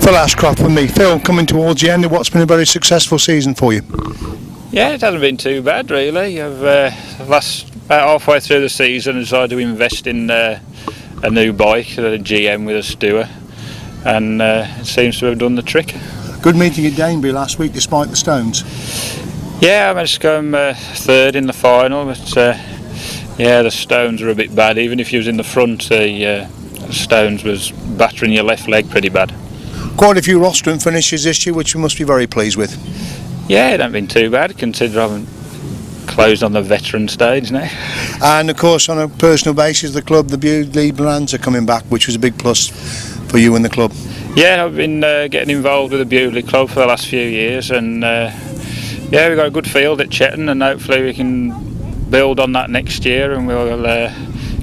Phil Ashcroft with me. Phil, coming towards the end of what's been a very successful season for you. Yeah, it hasn't been too bad really. I've about halfway through the season decided to invest in a new bike, a GM with a Stewer, and it seems to have done the trick. Good meeting at Dainby last week despite the stones. Yeah, I managed to come third in the final, but yeah, the stones were a bit bad. Even if you was in the front, the stones was battering your left leg pretty bad. Quite a few rostrum finishes this year, which we must be very pleased with. Yeah, it hasn't been too bad, considering I haven't closed on the veteran stage now. And of course, on a personal basis, the club, the Bewdley Brands are coming back, which was a big plus for you and the club. Yeah, I've been getting involved with the Bewdley club for the last few years, and yeah, we've got a good field at Chetton, and hopefully we can build on that next year, and we'll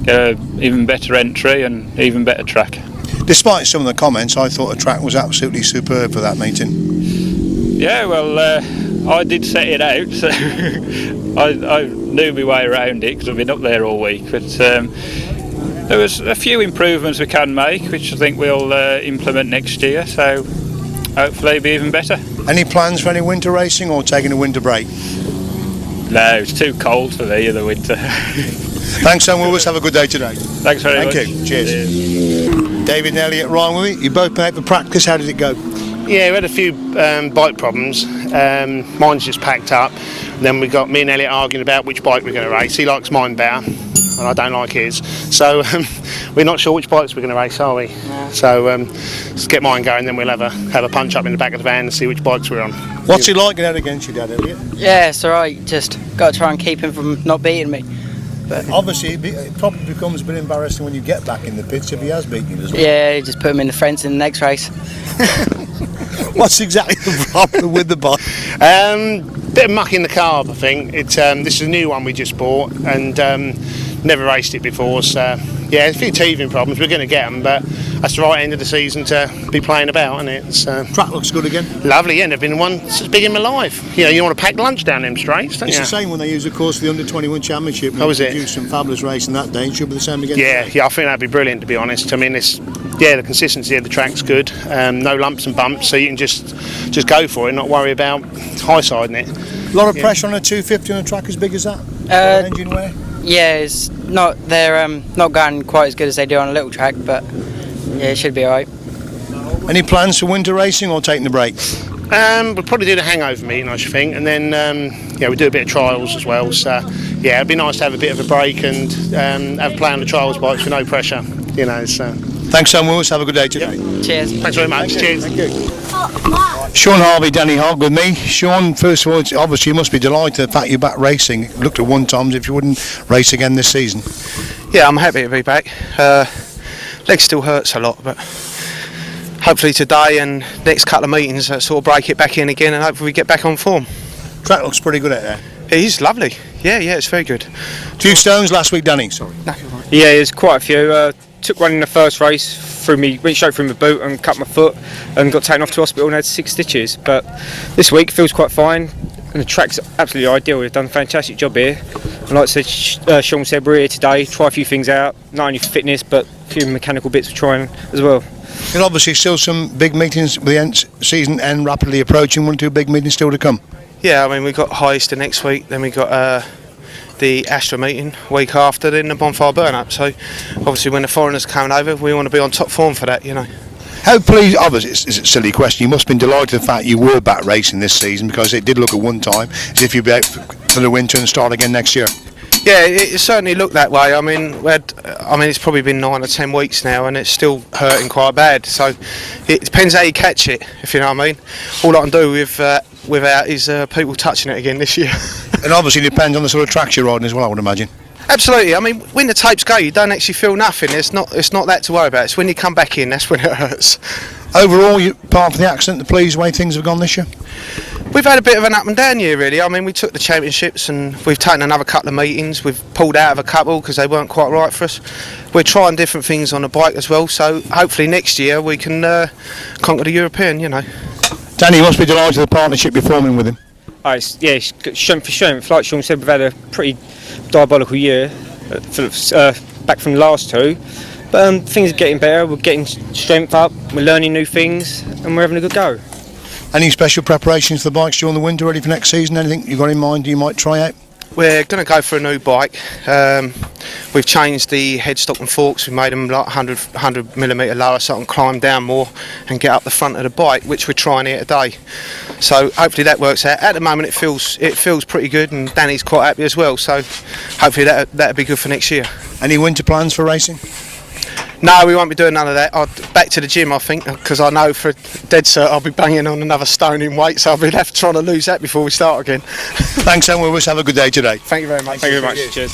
get an even better entry and even better track. Despite some of the comments, I thought the track was absolutely superb for that meeting. Yeah, well, I did set it out, so I knew my way around it because I've been up there all week. But there was a few improvements we can make, which I think we'll implement next year. So hopefully it'll be even better. Any plans for any winter racing or taking a winter break? No, it's too cold for me in the winter. Thanks, Sam. We'll always have a good day today. Thanks very much. Thank you. Cheers. David and Elliot, Ryan with me. You both been out for practice. How did it go? Yeah, we had a few bike problems. Mine's just packed up. Then we got me and Elliot arguing about which bike we're going to race. He likes mine better, and I don't like his. So we're not sure which bikes we're going to race, are we? No. So let's get mine going, then we'll have a punch up in the back of the van and see which bikes we're on. What's it like going out against your dad, Elliot? Yeah, it's alright. Just got to try and keep him from not beating me. But obviously, it probably becomes a bit embarrassing when you get back in the pits if he has beaten you as well. Yeah, just put him in the fence in the next race. What's exactly the problem with the bike? Bit of muck in the carb, I think. This is a new one we just bought and never raced it before. So yeah, a few teething problems. We're going to get them, but that's the right end of the season to be playing about, isn't it? So, track looks good again. Lovely, yeah. Never been in one as big in my life. You know, you want to pack lunch down them straights, don't you? It's the same when they use, of course, the under-21 championship. How was it? Do some fabulous racing that day. It should be the same again. Yeah, I think that'd be brilliant, to be honest. I mean, the consistency of the track's good. No lumps and bumps, so you can just go for it, not worry about high siding it. A lot of pressure on a 250 on a track as big as that. Engine wear. Yeah, it's not. They're not going quite as good as they do on a little track, but yeah, it should be alright. Any plans for winter racing or taking the break? We'll probably do the hangover meeting, I should think, and then we do a bit of trials as well. So yeah, it'd be nice to have a bit of a break and have a play on the trials bikes with no pressure. You know. So. Thanks, Sam Wills. Have a good day today. Yep. Cheers. Thanks very much. Cheers. Thank you. Shaun, Harvey, Danny Hogg with me. Shaun, first of all, obviously you must be delighted the fact you're back racing. It looked at one time as if you wouldn't race again this season. Yeah, I'm happy to be back. Leg still hurts a lot, but hopefully today and next couple of meetings sort of break it back in again, and hopefully we get back on form. Track looks pretty good out there. It is lovely. Yeah, it's very good. A few stones last week, Danny. Sorry. No, yeah, there's quite a few. Took one in the first race, went straight through my boot and cut my foot and got taken off to hospital and had 6 stitches. But this week feels quite fine and the track's absolutely ideal. We've done a fantastic job here. And like I said, Shaun said, we're here today, try a few things out, not only for fitness but a few mechanical bits we're trying as well. And obviously still some big meetings with the season end rapidly approaching, 1 or 2 big meetings still to come. Yeah, I mean we've got Heister next week, then we've got the Ashworth meeting week after, then the bonfire burn up. So obviously when the foreigners coming over, we want to be on top form for that, you know. How pleased, obviously it's a silly question, you must have been delighted with the fact you were back racing this season, because it did look at one time as if you'd be out for the winter and start again next year. Yeah, it certainly looked that way. I mean, it's probably been 9 or 10 weeks now and it's still hurting quite bad. So it depends how you catch it, if you know what I mean. All I can do without is people touching it again this year. And obviously it depends on the sort of tracks you're riding as well, I would imagine. Absolutely. I mean, when the tapes go, you don't actually feel nothing. It's not that to worry about. It's when you come back in, that's when it hurts. Overall, apart from the accident, pleased the way things have gone this year? We've had a bit of an up and down year, really. I mean, we took the championships and we've taken another couple of meetings. We've pulled out of a couple because they weren't quite right for us. We're trying different things on the bike as well, so hopefully next year we can conquer the European, you know. Danny, you must be delighted with the partnership you're forming with him. Yeah, strength for strength. Like Shaun said, we've had a pretty diabolical year back from the last 2. But things are getting better. We're getting strength up. We're learning new things, and we're having a good go. Any special preparations for the bikes during the winter, ready for next season? Anything you've got in mind you might try out? We're going to go for a new bike. We've changed the headstock and forks. We've made them like 100mm lower so I can climb down more and get up the front of the bike, which we're trying here today. So hopefully that works out. At the moment it feels pretty good, and Danny's quite happy as well. So hopefully that'll be good for next year. Any winter plans for racing? No, we won't be doing none of that. Back to the gym, I think, because I know for dead cert I'll be banging on another stone in weight, so I'll be left trying to lose that before we start again. Thanks, and we'll have a good day today. Thank you very much. Thank you very much. Cheers.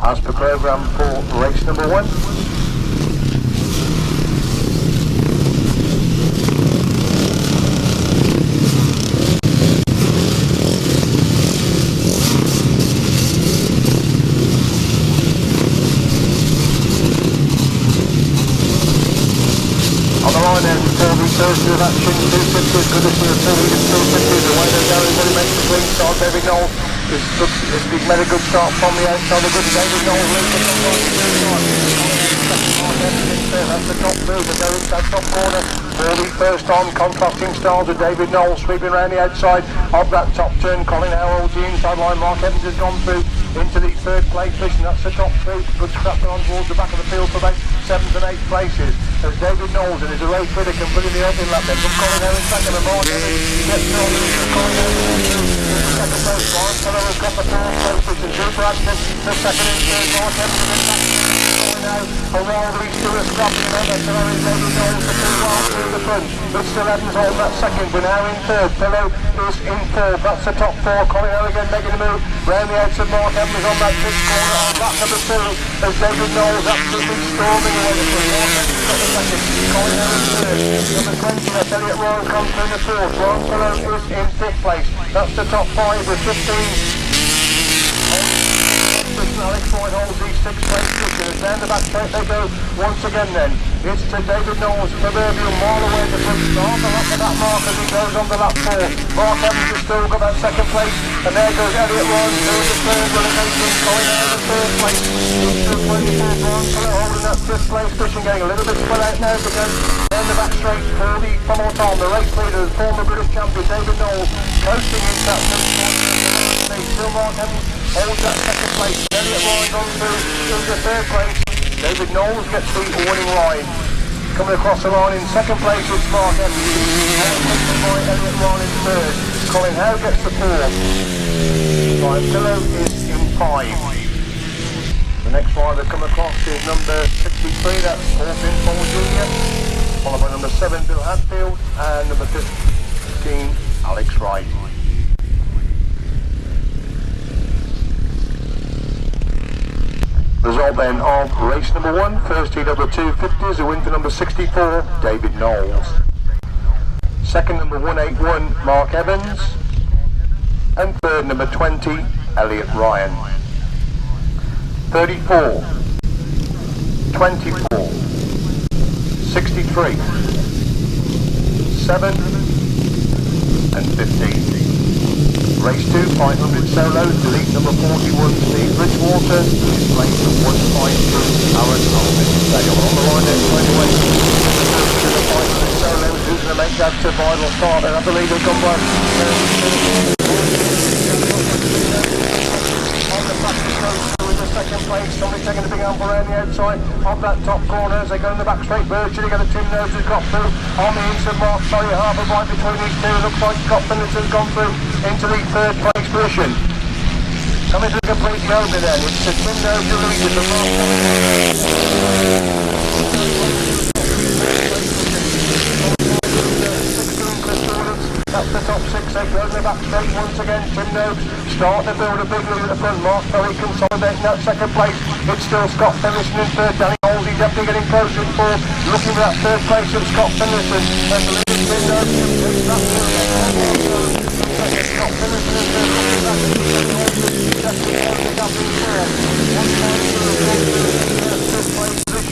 As per programme for race number 1. First of action, 250 is good as we're filling in 250, the way they're going, very much between start. David Knowles he's made a good start from the outside, a good David Knowles leads the top right. That's the top two, they go into that top corner for the first time. Contrasting styles with David Knowles sweeping around the outside of that top turn. Colin holds the inside line, Mark Evans has gone through into the third place position. That's the top three, good scrapping on towards the back of the field for about 7th and 8th places. As David Knowles and his race Whitaker put in the opening lap then from Colin in second, and Mark Evans gets Knowles into Colin in the second place. Warren Feller has got the third place position. Super Active the second and third. Mark Evans is back now. And while these two are scrapping on that Feller is David Knowles the two miles through the front. But still Evans on that second. We're now in third. Feller is in third. That's the top four. Colin again making a move round the outside. Mark Evans on that fifth corner on lap number 2 as David Knowles absolutely storming away the front. Mark Evans got the second. Colin in third. Number 20, that's Elliot Ryan comes through the fourth. Ryan Feller is in 5th place. That's the top 5 with 15. Alex White holds these 6th place positions. Down the back straight they go once again then. It's to David Knowles, proverbial mile away the front start. The lap of that mark as he goes on the lap 4. Mark Evans has still got that 2nd place. And there goes Elliot Ryan through the 3rd relegation. Going out of the 3rd place. It's to 24 Ryan Feller holding that 5th place position, getting a little bit spread out now because down the back straight for the final time. The race leader, the former British champion David Knowles, coasting into that 5th place. Still Mark Evans holds that 2nd place. Elliot Ryan on through into 3rd place. David Knowles gets the winning line. Coming across the line in 2nd place is Mark Evans. By Elliot Ryan in 3rd. Colin Howe gets the 4th. Ryan Pillow is in 5. The next rider come across is number 63, that's Horton Paul Jr. Followed by number 7 Bill Hadfield and number 15 Alex Wright. Result then of race number 1, first heat of the 250s, a win for number 64, David Knowles. Second number 181, Mark Evans. And third number 20, Elliot Ryan. 34, 24, 63, 7 and 15. Race 2, 500 solos, delete number 41, Steve Bridgewater, is placed at 152, Aaron Alvin. They are on the line then, right away. To the 500 solos, who's going to make that to final start? And I believe they'll come back. On the back goes through the 2nd place, somebody taking the big amble around the outside of that top corner as they go in the back straight. Virtually got a Tim Nobes has got through on the inside mark. Ferry Harvey right between these two. Looks like Scott Finlayson has gone through into the 3rd place position. Coming to the complete over then. It's the Tim Nobes who leads the mark. That's the top 6, they go in the back straight once again. Tim Nobes starting to build a big lead at the front. Mark Ferry consolidating that 2nd place. It's still Scott Finlayson in 3rd. Danny Halsey definitely getting closer in 4th. Looking for that 3rd place of Scott Finlayson. And the lead is Tim Nobes. Scott Finlayson in 3rd.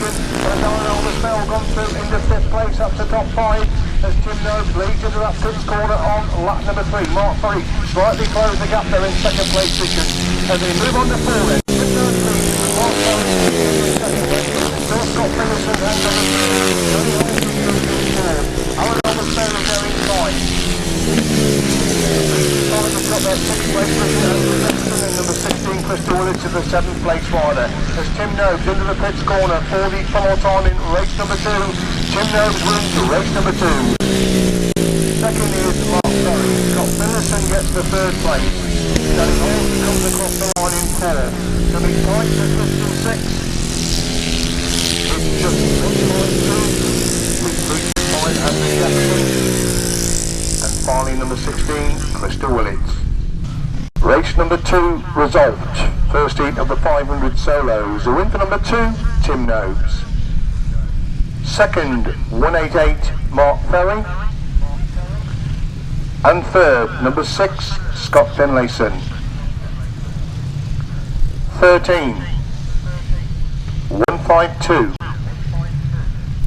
And Darnell the spell gone through into 5th place. That's the top 5. As Tim Nobes leads into that 5th corner on lap number 3. Mark Ferry slightly closed the gap there in 2nd place position. As they move on to 4 then. Tim Nobes leads. Mark Ferry in 2nd place. Still Scott Finlayson Number 16, Crystal Willits is the 7th place rider. As Tim Nobes into the pits corner, 4 deep for more time in race number 2. Tim Nobes wins to race number 2. Second is Mark Ferry. Scott Finlayson gets the 3rd place. Danny Horton comes across the line in 4. To be tight to Crystal 6. It's just 1.2 with 3.5 and the Jefferson. And finally number 16, Crystal Willits. Race number 2 result. First heat of the 500 solos. The win for number 2, Tim Nobes. Second, 188, Mark Ferry. And third, number 6, Scott Finlayson. 13, 152,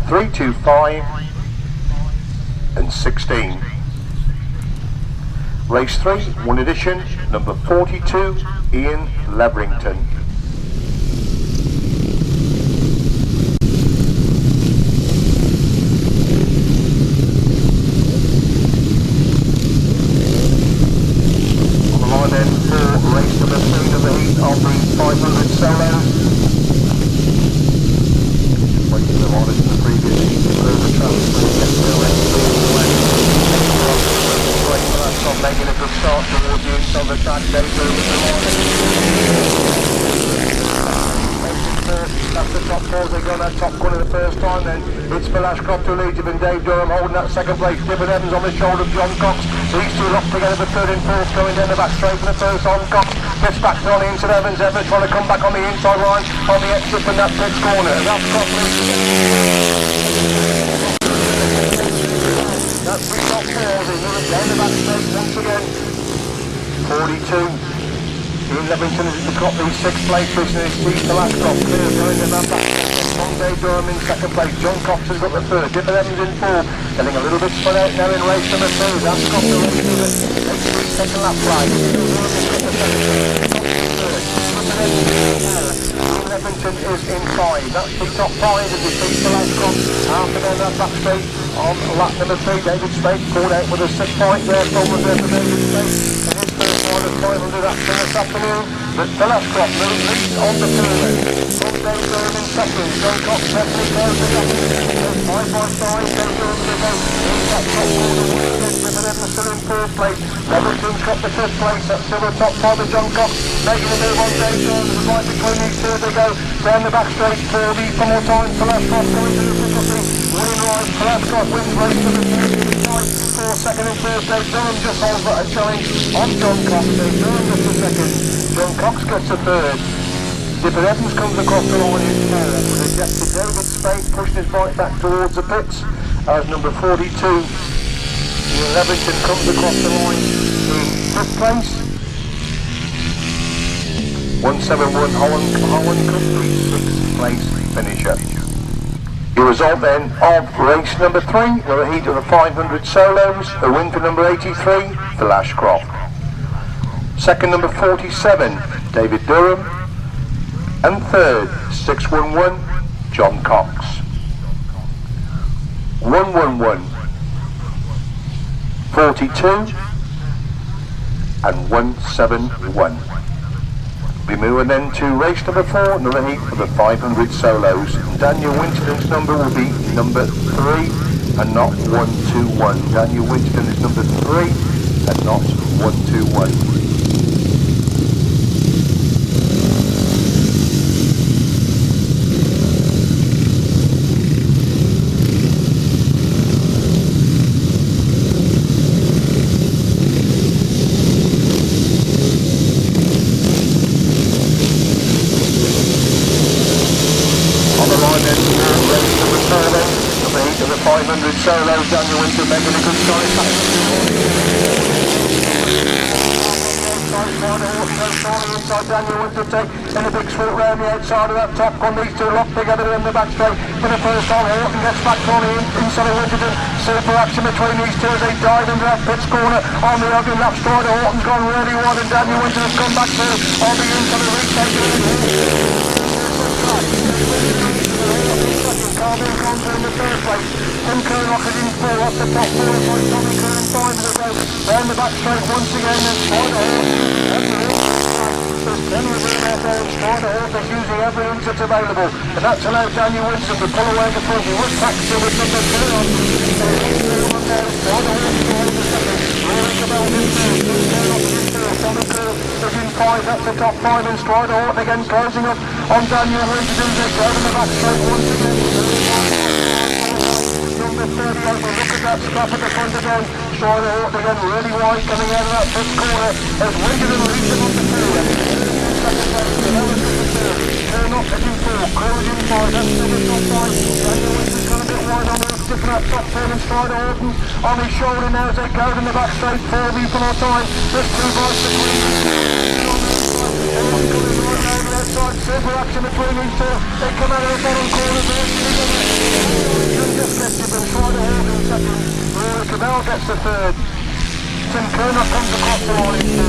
325 and 16. Race 3, 1 edition, number 42, Ian Leverington. On the line then for race number 3 of the heat of the 500 solos. Waiting the riders in the previous heat to clear the transfer and get to the race. Making a good start towards the inside of the track. That's the top 4. They got that top corner the first time. Then it's for Ashcroft who leads him, and Dave Durham holding that second place. Dyfed Evans on the shoulder of John Cox. These two locked together for 3rd and 4th, going down the back straight for the first on Cox. Gets back on into Evans. Evans trying to come back on the inside line on the exit from that pit corner. That's That's the top 4. Down the back straight once again. 42. Ian Leverington has got the 6th place business. He's the last top clear going to that back. Dave Durham in 2nd place. John Cox has got the 3rd. Dyfed Evans in 4. Getting a little bit spread out now in race number 2. That's got the race to the 2nd lap flag. Leverington is in 5. That's the top 5 as he beats the last crop. After down that back straight on lap number 3, David Speight pulled out with a 6 point there. Over there for David Speight. And his first one of 500 action this afternoon. But the last crop leads on the field. From Dave Durham in 2nd. John Cox definitely goes to second. 5 by 5. Dave Durham to go. He's that top corner. Dyfed Evans still in 4th place. Leverington's got the 5th place. That's still the top 5 of John Cox. Making a move on Dave Durham. Right between these two they go. Down the back straight. 4 deep for more time. For last crop going to the difficulty. Winning right. For last crop wins race to the 4th, 2nd and 3rd. Dave Durham just holds that a challenge on John Cox. Dave Durham gets the 2nd. John Cox gets the 3rd. Dyfed Evans comes across the line in 4. Rejected David Speight pushed his bike back towards the pits as number 42. Ian Leverington comes across the line in 5th place. 171 Holland Country 6th place finisher. The result then of race number 3, the heat of the 500 solos, the win for number 83, Phil Ashcroft. Second number 47, David Durham. And third, 611, John Cox. 111, 42 and 171. We move then to race number 4, another heat for the 500 solos. Daniel Winterton's number will be number 3 and not 121. Daniel Winterton is number 3 and not 121. Solos, Daniel Winter making a good start. Inside Daniel Winter take in a big swoop round the outside of that top one. These two locked together in the back straight for the first time. Horton gets back on the inside of Winterton. Super action between these two as they dive into that pits corner on the ugly lap stride. Horton's gone really wide and Daniel Winter has come back through on the inside of the retake. Marvel's gone through in the first place. Tim Curnock is in 4 off the top 4 by Tommy Curran 5 to go. Down the back straight once again and Spider There's plenty of room out there and Spider is using every inch that's available. And that's allowed Daniel Winston to pull away the front. He was practicing with number 2 on. Spider is behind the second. Rory Cabell in 3rd. Tommy Curran is in 5. That's the top 5 and Strider Horton again closing up on Daniel Winston. They go in the back straight once again. Number 38, we'll look at that scrap at the front again. Strider Horton again really wide coming out of that fifth corner as Winterton leads them on the field. Curnock is in 4, Crewe is in 5, that's the top 5. Daniel Winston's gone a bit wide on the sticking that top 10 and Strider Horton on his shoulder now as they go in the back straight 4 for more time. Just 2 bikes between outside, super action between these two. They come out of the bottom corner there. Just gets it and Strider Horton second. Rory Cabell gets the 3rd. Tim Curnock comes across the line in 4.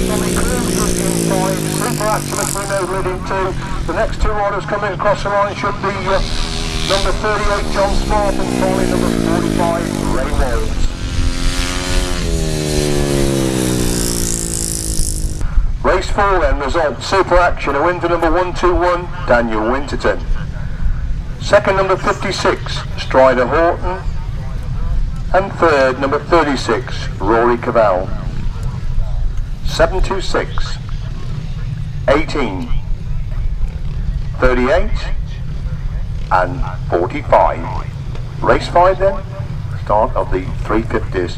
Tommy Crewe is in 5. Super action between those leading 2. The next 2 riders coming across the line should be number 38 John Smart and finally number 45 Ray Walls. Race 4 then, result, super action, a win for number 121, Daniel Winterton. Second, number 56, Strider Horton. And third, number 36, Rory Cabell. 726, 18, 38, and 45. Race 5 then, start of the 350s.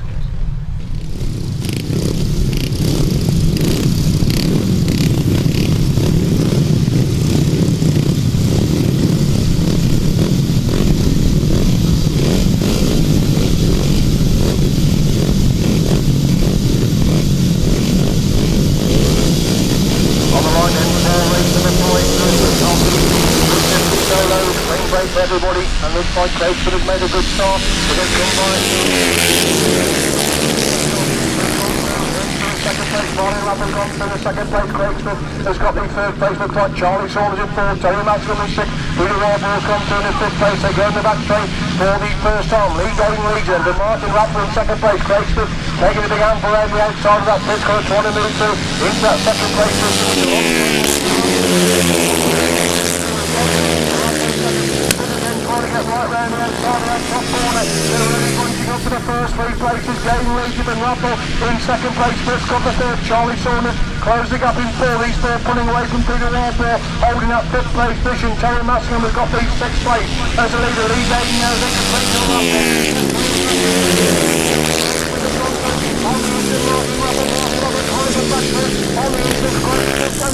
Everybody, and looks like Craigford has made a good start. Second place, Martin Rappel gone through the second place. Craigford has got the third place. Looks like Charlie Saunders in 4th. Teri Massingham in 6th. Wrathall's gone through in the 5th place. They go in the back straight for the first time. Gaydon leads them. But Martin Rappel in second place. Craigford taking a big handful around the outside of that pit car. Trying to move through into that second place. Right round the outside of that top corner. They're really bunching up for the first 3 places. Gaydon leads him and Wrathall in second place. First got the 3rd. Charlie Saunders closing up in 4. These 4 pulling away from Peter Wrathall, holding up 5th place position. Terry Massingham has got the 6th place as a leader. Lee Gaydon now they can place on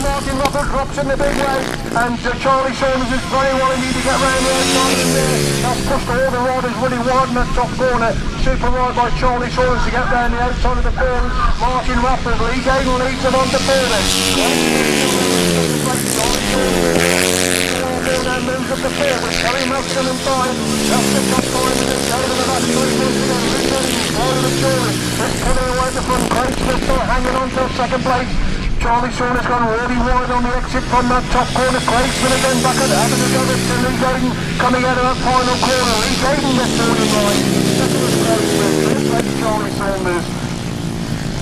Martin Wrathall drops in the big way, and Charlie Saunders is very well indeed to get round the outside of there. That's pushed all the riders really wide in that top corner. Super ride by Charlie Saunders to get round the outside of the field. Martin Wrathall, Lee Gaydon leads them on to 4 then. And moves up the field with Terry Massingham in 5. That's the top 5 and it's over the back straight once again. Out of the jury. It's pulling away the front. Craig Smith still hanging on to second place. Charlie Saunders gone really wide on the exit from that top corner. Craig Smith again back at the having to go to Lee Gaydon coming out of that final corner. Lee Gaydon gets through the line. Second was Craig Smith. Third place Charlie Saunders.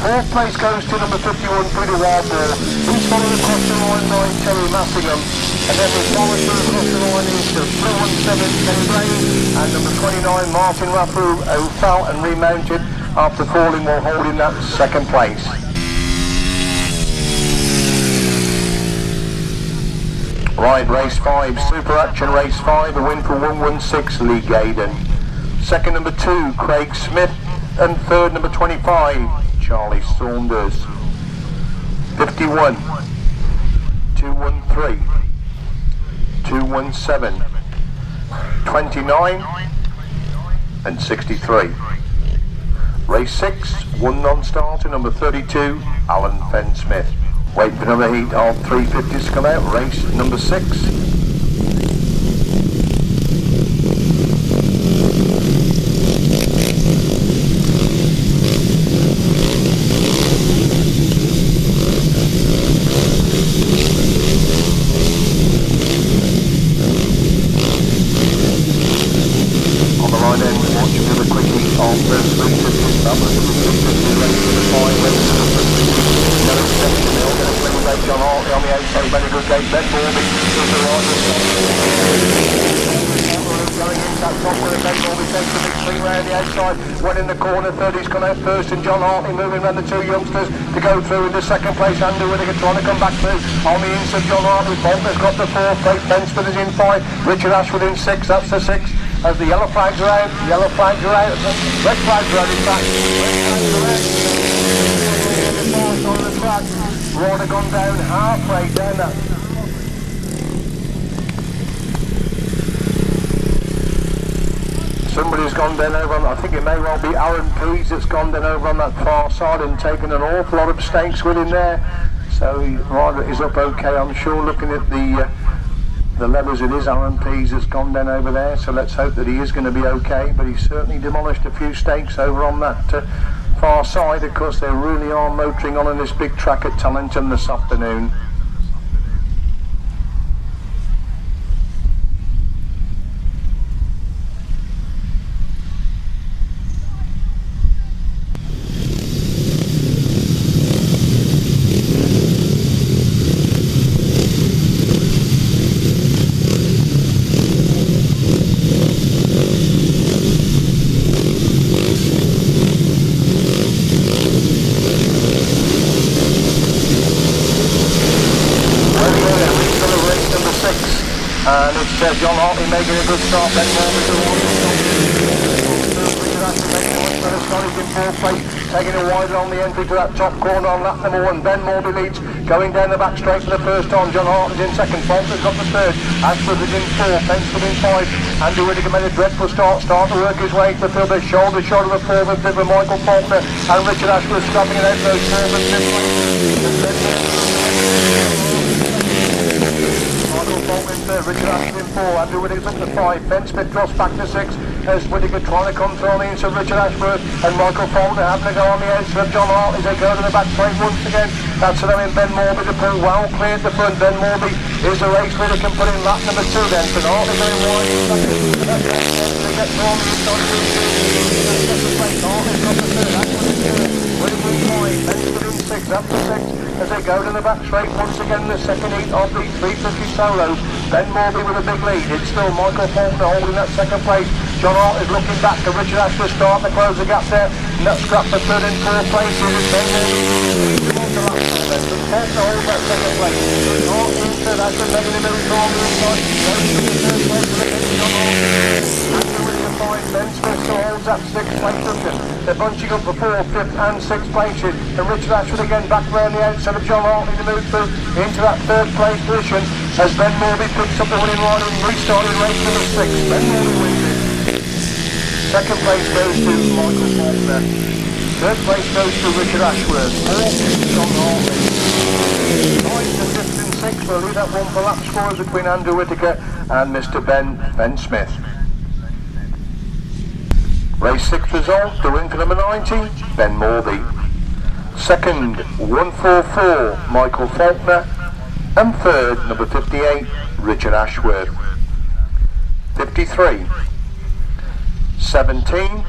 4th place goes to number 51 Peter Wrathall. He's followed across the line by Terry Massingham. And then the followed through across the line is the 317 Kenny Blaine and number 29 Martin Wrathall, who fell and remounted after falling while holding that second place. Right, race 5, super action race 5, a win for 116 Lee Gaydon. Second number 2 Craig Smith and third number 25 Charlie Saunders. 51, 213, 217, 29 and 63. Race 6, one non-starter, number 32 Alan Fenn-Smith. Wait for another heat of 350s to come out, race number 6. That was the 350 race to the 5 went to the yellow section. They'll get a swing bait on Harvey on the outside. Very good gate. Ben Morbey is the right. Going into that top where Ben Morbey takes the big swing round the outside. One in the corner, third he's come out first, and John Hartley moving around the two youngsters to go through in the second place. Andrew Whitaker trying to come back through on the inside. John Hartley. Falkner's got the fourth place. Fenn-Smith is in 5. Richard Ashworth in 6. That's the 6. As the yellow flags are out, red flags are out in fact. Red flags are out on the track. Water gone down halfway down that. Somebody's gone down over on, I think it may well be Aaron Pease that's gone down over on that far side and taken an awful lot of stakes with him there. So he rather is up okay, I'm sure, looking at the levels. It is Aaron Pease that's gone down over there, so let's hope that he is going to be okay. But he's certainly demolished a few stakes over on that far side. Of course, they really are motoring on in this big track at Tallington this afternoon. And it's John Hartley making a good start. Ben Morbey to in fourth place, taking it wider on the entry to that top corner on lap number 1. Ben Morbey leads, going down the back straight for the first time. John Hartley's in second. Falkner's got the third. Ashworth is in 4. Fenn-Smith in 5. Andrew Whitaker made a dreadful start to work his way to fill the shoulder of the fourth and fifth with Michael Falkner and Richard Ashworth stopping it out those fourth and fifth places. Richard Ashworth in 4, Andrew Whitaker's up to 5, Fenn-Smith drops back to 6 as Whitaker trying to come through on the inside of Richard Ashworth and Michael Falkner having to go on the outside of John Hartley as they go to the back straight once again. That's allowing Ben Morbey to pull well clear at the front. Ben Morbey is the race leader, can put in lap number 2 then. So Hartley going wide. They get to on the inside of Hartley's got the third. Whitaker in 5, Fenn-Smith in 6, up to 6 as they go to the back straight once again in the second heat of the 350 solos. Ben Morbey with a big lead. It's still Michael Falkner holding that second place. John Hart is looking back to Richard Ashworth starting to close the gap there. And that's scrapped for third and fourth place. Ben Morbey Falkner holds that second place. Hart in third. Ashworth making a move on the inside. Goes to the third place for the John Hart. After Richard 5, Fenn-Smith still holds that sixth place under. They're bunching up for 4th, 5th and 6th places. And Richard Ashworth again back round the outside of John Hartley to move through into that third place position as Ben Morbey picks up the winning line and restarted race number 6. Ben Morbey wins it. Second place goes to Michael Falkner. Third place goes to Richard Ashworth. 4th, John Hartley. 9th to 5th and 6th. We'll leave that one for lap scores between Andrew Whitaker and Mr. Ben Fenn-Smith. Race 6 result, Durham for number 90, Ben Morbey. Second, 144, Michael Falkner. And third, number 58, Richard Ashworth. 53, 17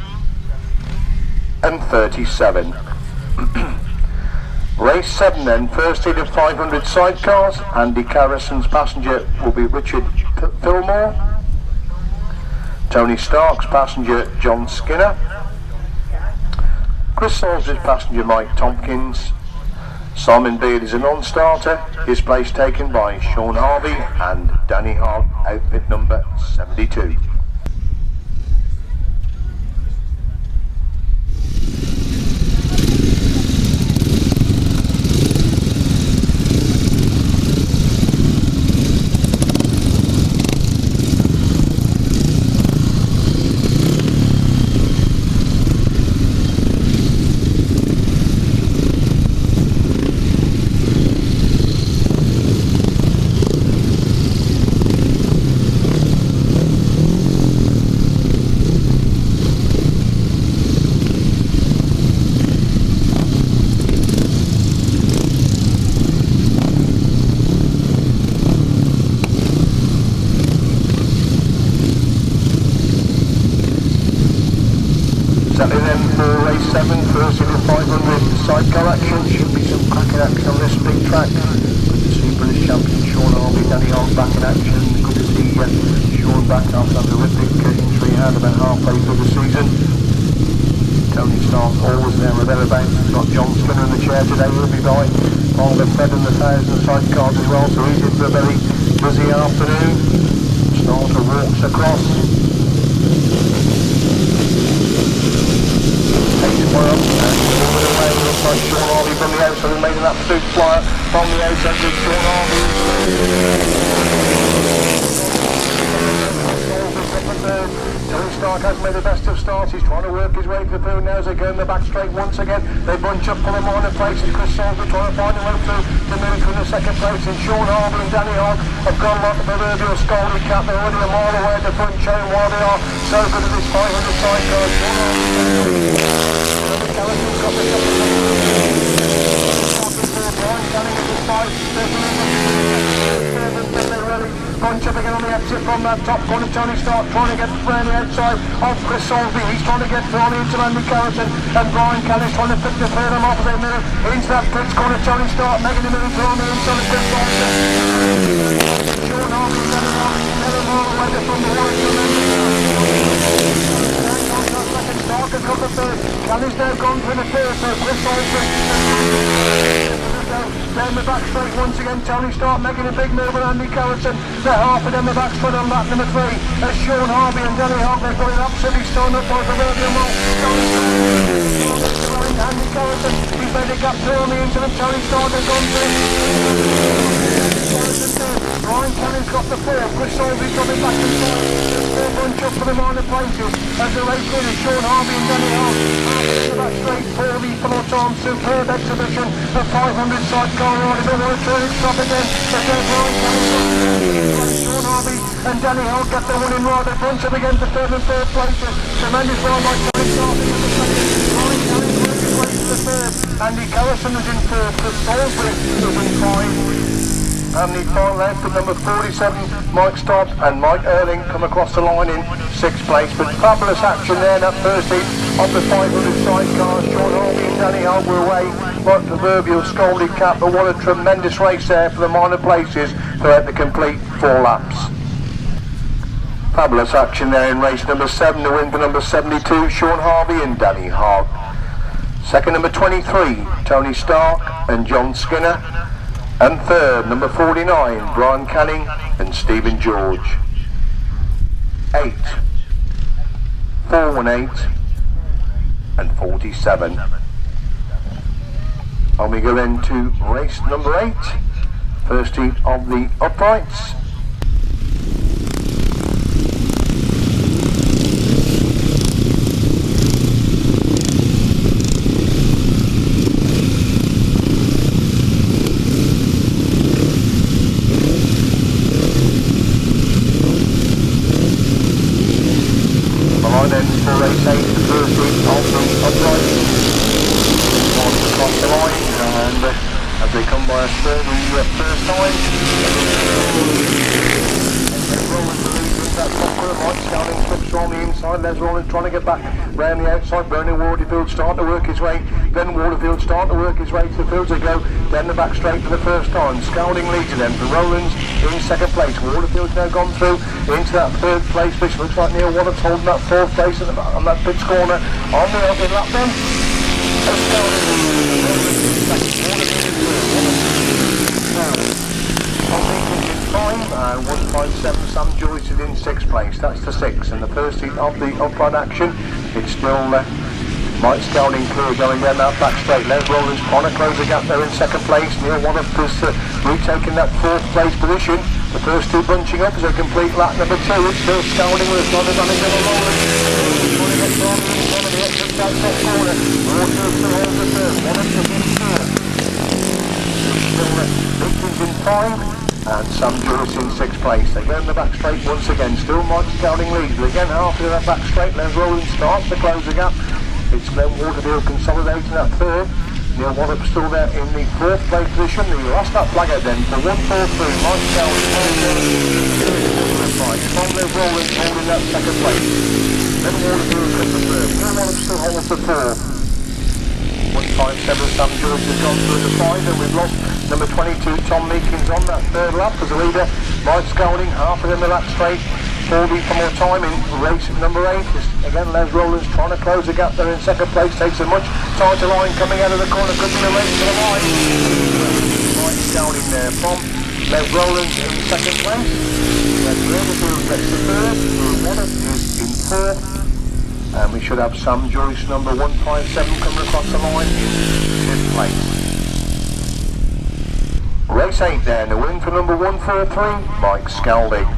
and 37. Race 7 then, first heat of 500 sidecars. Andy Carrison's passenger will be Richard Fillmore. Tony Stark's passenger John Skinner. Chris Saunders' passenger Mike Tompkins. Simon Beard is a non-starter, his place taken by Shaun Harvey and Danny Hogg, outfit number 72. for race 7, first in the 500 sidecar action. Should be some cracking action on this big track. Good to see British champion Shaun Harvey, Danny Hogg back in action. Good to see Shaun back after the horrific injury he had about halfway through the season. Tony Stark always there or thereabouts. We've got John Skinner in the chair today. He'll be by all the Fed and the 1,000 sidecars as well, so he's in for a very busy afternoon. Starter walks across. Takes one up and moving away. Looks like Shaun Harvey from the outside has made an absolute flyer from the outside with Shaun Harvey. Tony Stark has made the best of starts. He's trying to work his way to the third now as they go in the back straight once again. They bunch up for the minor places. Chris Saunders trying to find a way through the minute in the second place. And Shaun Harvey and Danny Hogg have gone like the proverbial scolding cat. They're already a mile away at the front chain while they are so good at this 500 sidecar. Shaun Harvey got the bunch up again on the exit from that top corner. Tony Stark trying to get Ferry outside of Chris Salisbury. He's trying to get Ferry into Andy Carrington, and Brian Kelly's trying to pick the third off of their minute into that pits corner. Tony Stark making a minute on the inside of Chris Salisbury. Shaun Harvey from the Stark has got the third. Kelly's now gone for the third, so Chris Salisbury. Down the back straight once again, Tony Stark making a big move on Andy Carrington. They're half of them the back straight on lap number 3. There's Shaun Harvey and Danny Hogg. They've got it absolutely stoned up by the proverbial wall. Andy Carrington, he's made a gap through on the inside. Tony Stark has gone through. Brian Kelly's got the 4. Chris Salisbury's got it back inside. They're bunch up for the minor places as the race leaders, Shaun Harvey and Danny Hogg. The back straight for the full-time superb exhibition of 500 sidecar riders. They want to turn it stop again. But there's Brian Kelly, Shaun Harvey and Danny Hogg get the winning ride. They bunch up again for third and fourth places. Tremendous ride by Tony Stark in the second. Brian Kelly works his way to the third. Andy Carrington is in fourth. Chris Salisbury is in 5. And the final left for number 47, Mike Stott and Mike Erling come across the line in 6th place. But fabulous action there in that first heat of the 500 sidecars. Shaun Harvey and Danny Hogg were away like the proverbial scolded cat, but what a tremendous race there for the minor places throughout the complete 4 laps. Fabulous action there in race number 7, the win for number 72, Shaun Harvey and Danny Hogg. Second, number 23, Tony Stark and John Skinner. And third, number 49, Brian Canning and Stephen George. 8, 418 and 47. And we go into race number 8, first heat of the uprights. Race 8, the first heat of the uprights. Across the line, and as they come by a spur the first time. That top corner, Mike Scouting slips from the inside. Les Rollins trying to get back round the outside. Bernard Waterfield starting to work his way. Ben Waterfield starting to work his way to the fields. They go down the back straight for the first time. Scouting leads to them for Rollins in second place. Waterfield's now gone through into that third place, which looks like Neil Wallace holding that fourth place on that pits corner on the open lap then. And 157 Sam Joyce is in 6th place. That's the 6th, and the first heat of the upright action. It's still Mike Scouting clear going down that back straight. Les Rollins trying to close the gap there in second place. Neil Wallace is retaking that 4th place position. The first two bunching up as a complete lap number 2. It's still Scouting with a lot of damage on the Rollins. Trying to get from the exit out top corner. Waterfield still holds the third. Wallace is in 4th. Still Lincoln's in 5. And Sam Joyce in 6th place. They go in the back straight once again. Still Mike Scouting leads. But again, after that back straight, Les Rollins starts to close the gap. It's Glenn Waterfield consolidating that third. Neil Wallop still there in the 4th place position. The last that flag out then for 1-4-3. Mike Scouting from Les Rollins holding that second place. Then Waterfield comes the third. More one still holds the 4. 157 Sam Joyce has gone through the 5 and we've lost number 22 Tom Meekins on that third lap as a leader. Mike Scolding, half of them the lap straight. 4D for more time in race number 8. Again, Les Rowlands trying to close the gap there in second place. Takes a much tighter line coming out of the corner. Could be a race to the line. Mike Scolding there from Les Rowlands in second place. Then Waterfield gets the third. Water is in fourth. And we should have Sam Joyce number 157 coming across the line in fifth place. Race 8 then, the win for number 143, Mike Scalding.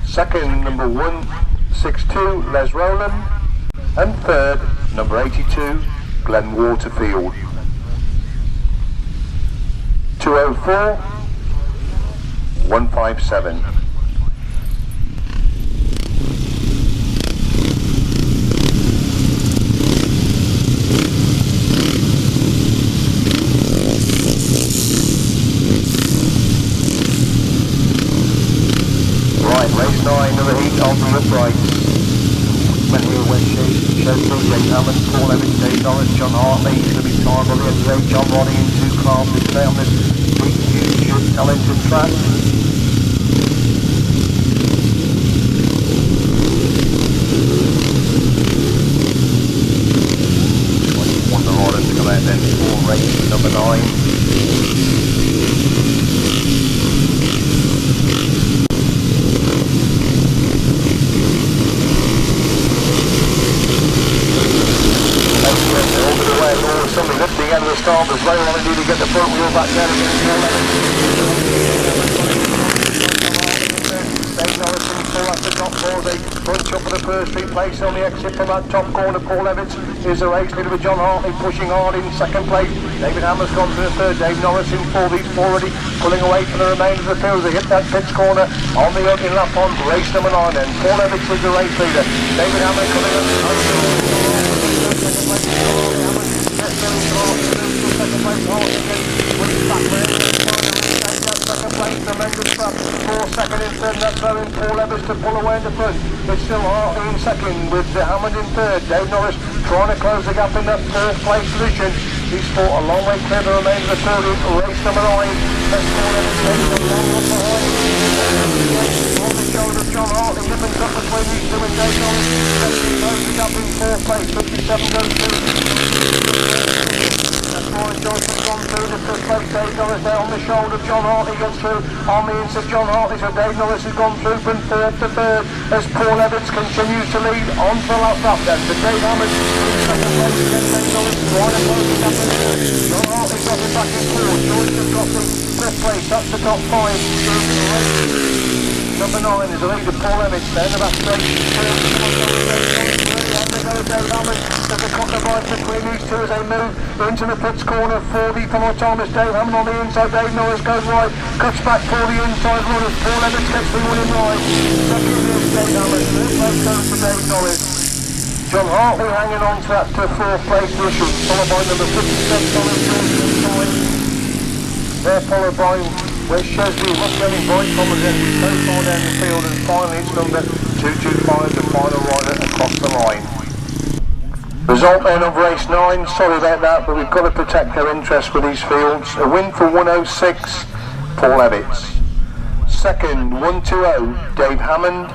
Second, number 162, Les Rowland. And third, number 82, Glenn Waterfield. 204, 157. Race 9 of the heat of the uprights. When here when Sheffield, Jake Hammond, Paul Evans, Dave Norris, John Hartley. It's going to be time by the end of the day. John Roddy in 2 classes today on this big, huge, talented track. 21 the Horton to come out then for race number 9. Somebody lifting out of the start as well. I need to get the front wheel back down against the Dave Norris in full at the top 4. They bunch up for the first 3 place on the exit from that top corner. Paul Evans is the race leader with John Hartley pushing hard in second place. David Hammer's gone to the third. Dave Norris in 4. These 4 already pulling away from the remainder of the field. They hit that pitch corner on the opening lap on race number 9 then. Paul Evans is the race leader. David Hammer coming up. Second place, Horton with back there. Second place, tremendous trap. 4 second in third, that's throwing Paul Evans to pull away in the front. It's still Hartley in second with Hammond in third. Dave Norris trying to close the gap in that 4th place position. He's fought a long way clear the remainder of the field in race number 9. That's Paul Evans taking a long run behind. On the shoulder of John Hartley, nipping up between these 2 and Dave Norris. Closing the gap in 4th place, 57 goes through. Morris Johnson's gone through the first place. Dave Norris there on the shoulder. John Hartley gets through on the inside. John Hartley, so Dave Norris has gone through from 4th to 3rd as Paul Evans continues to lead on to the last lap then. So Dave Hammond in second place again. Dave Norris trying to close the gap in third. John Hartley got it back in 4th. Joyce has got the 5th place. That's the top 5. Number 9 is the leader, Paul Evans then. The back straight. Dave Hammond, there's a compromise between these 2 as they move into the pits corner. 4D for more time as Dave Hammond on the inside. Dave Norris goes right, cuts back for the inside runners. Paul Evans gets the winning right. Second is Dave Hammond. 3rd place goes to Dave Norris. John Hartley hanging on to that to 4th place position, followed by number 57 Colin inside. They're followed by Wes Chesney, what's getting bright from again. So far down the field and finally it's number 225, the final rider across the line. Result then of race 9, sorry about that, but we've got to protect their interest with these fields. A win for 106, Paul Evans. Second, 120, Dave Hammond.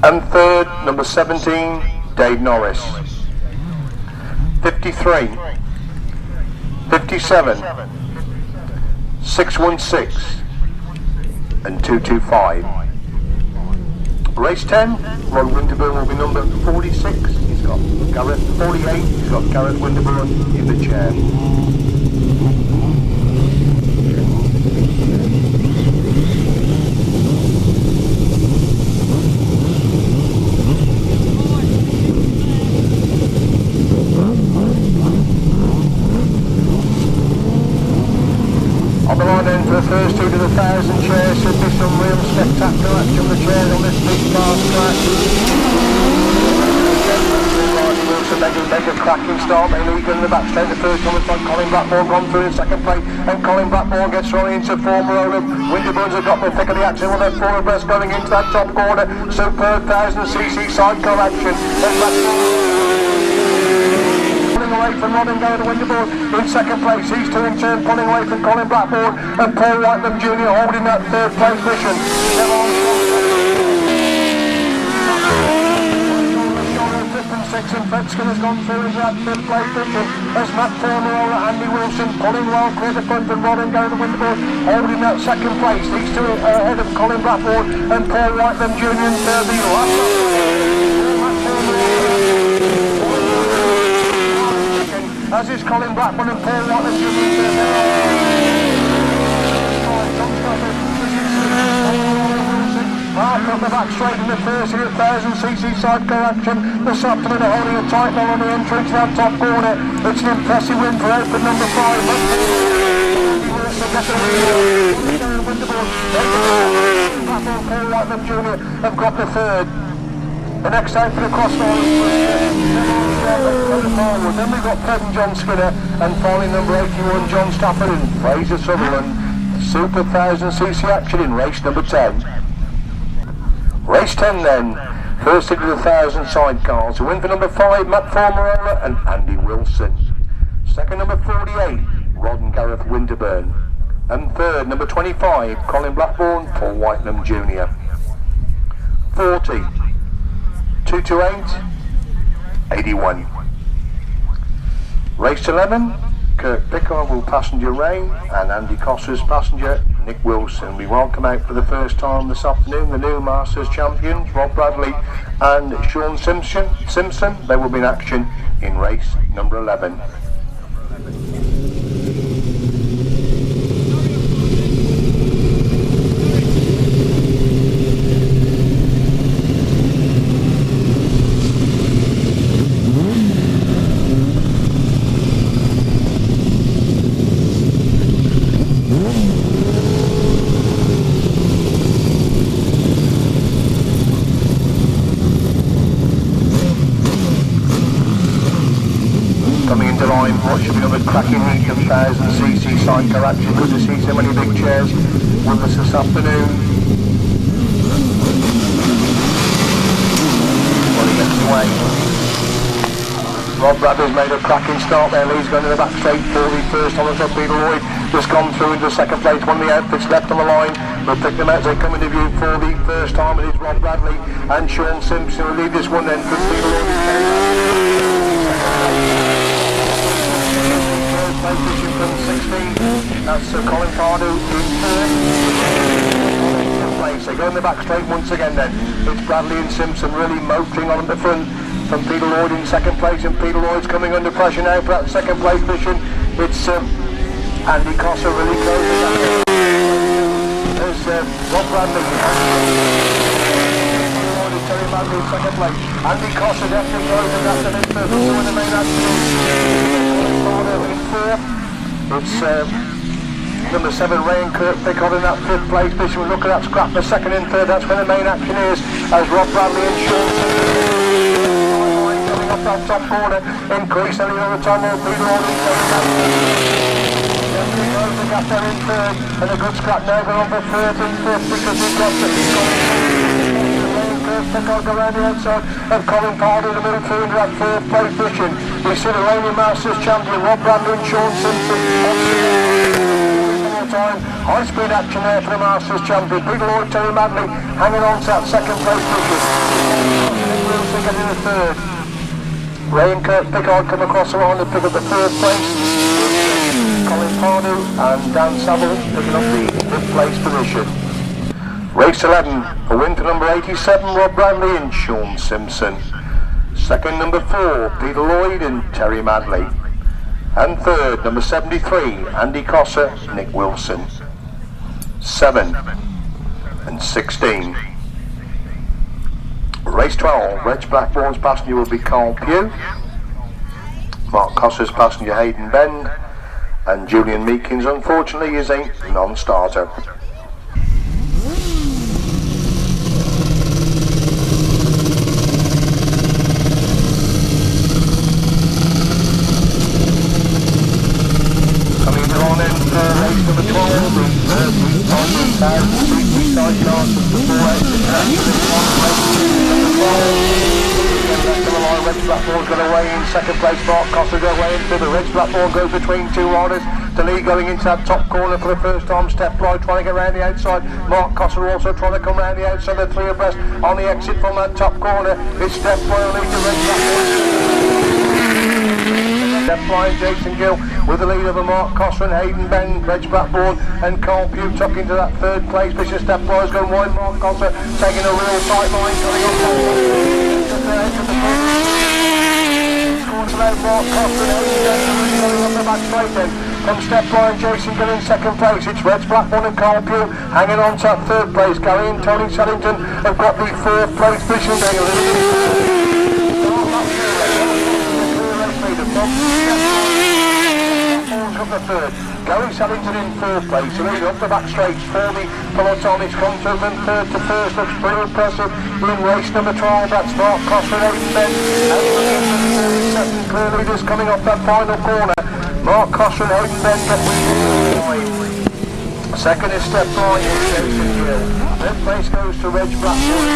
And third, number 17, Dave Norris. 53, 57, 616, and 225. Race 10, Ron Winterburn will be number 46. He's got Gareth 48. He's got Gareth Winterburn in the chair. On the line then for the first 2 to the 1,000 chairs, should be some real spectacular action on the chairs on this big fast track. Wilson make a cracking start. They lead in the back straight. The first one was like Colin Blackmore gone through in second place, and Colin Blackmore gets thrown into former. Winterton's have got the thick of the action with their four abreast going into that top corner. Superb 1000cc sidecar action. Pulling away from Robin Gaydon, Winterton in second place. These two in turn pulling away from Colin Blackmore and Paul Whiteman Jr. holding that third place position. And Fedskin has gone through into that fifth place position as Matt Formerola, Andy Wilson pulling well clear the front and Robin Gaydon Winterton holding that second place. These two ahead of Colin Blackmore and Paul Whiteman Jr. in third. The last as is Colin Blackmore and Paul Whiteman Jr. in third. Mark on the back straight in the first here at 1000cc sidecar action. The Sopterman are holding a tight line on the entry to that top corner. It's an impressive win for open number 5. Paul Whiteman Jr. have got the third. The next out for the crossbar forward. Then we've got Fred and John Skinner, and finally number 81 John Stafford and Fraser Sutherland. Super 1000cc action in race number 10. Race 10 then, first into the 1000 sidecars. A win for number 5, Matt Formerola and Andy Wilson. Second, number 48, Rod and Gareth Winterburn. And third, number 25, Colin Blackburn, Paul Whiteman Jr. 40, 228, 81. Race 11, Kirk Pickard will passenger Ray and Andy Cosser's passenger Nick Wilson. We welcome out for the first time this afternoon the new Masters champions Rob Bradley and Shaun Simpson. They will be in action in race number 11. What should be another cracking week of 1000cc sidecar action. Good to see so many big chairs with us this afternoon. Well, he gets away. Rob Bradley's made a cracking start there. Lee's going to the back straight for the first on the top. Peter Lloyd just gone through into second place. One of the outfits left on the line. We'll pick them out as they come into view for the first time. It is Rob Bradley and Shaun Simpson will lead this one then from Peter Lloyd. Position from 16, that's Colin Pardew in third place. They go in the back straight once again then. It's Bradley and Simpson really motoring on at the front from Peter Lloyd in second place, and Peter Lloyd's coming under pressure now for that second place position. It's Andy Cosser really close to that. There's Rob Bradley and Terry Bradley in second place. Andy Cosser definitely closing that to the first two in the main action. It's number 7 Ray and Kirk Pickard in that fifth place position. We'll look at that scrap for second and third. That's where the main action is, as Rob Bradley and Shaun coming up that top corner. Increase any other time more. Peter Lloyd the gap there in third, and a good scrap now going on for third and fifth because we've got Pickard go around the outside of Colin Pardew in the middle through into that fourth place position. We see the reigning Masters champion Rob Bradley and Shaun Simpson. Time. High speed action there for the Masters champion. Peter Lloyd, Terry Madley hanging on to that second place position. Wilson getting the third. Ray and Kirk Pickard come across the line to pick up the third place. Colin Pardew and Dan Saville picking up the fifth place position. Race 11, a win for number 87 Rob Bradley and Shaun Simpson. Second, number 4 Peter Lloyd and Terry Madley. And third, number 73 Andy Cosser, Nick Wilson. 7 and 16. Race 12, Reg Blackbourne's passenger will be Carl Pugh. Mark Cosser's passenger Hayden Bend. And Julian Meekins unfortunately is a non-starter. Sidecars with the 4-8 Red Blackboard got away in second place. Mark Costa got away into the Red Blackboard goes between two riders. The lead going into that top corner for the first time. Step Fly trying to get round the outside. Mark Costa also trying to come round the outside. The three abreast on the exit from that top corner. It's Step Fly lead to Red Blackboard. Step Fly and Jason Gill with the lead over Mark Costa and Hayden Ben, Reg Blackboard and Carl Pugh tucked into that third place. Bishop Step Fly's going wide. Mark Costa taking a real tight line coming on. Mark Costa and Hayden Ben going on the back straight then. From Step Fly and Jason Gill in second place. It's Reg Blackboard and Carl Pugh hanging on to that third place. Gary and Tony Sellington have got the fourth place position. The third. Gary Sellington in fourth place, so he's up the back straight for the peloton. It's come to him third to first, looks pretty impressive in race number 12. That's Mark Costa and Hayden Ben. And clear leaders coming off that final corner. Mark Costa and Hayden Ben get the second is Step Fly and Jason Gill. Third place goes to Reg Blackboard.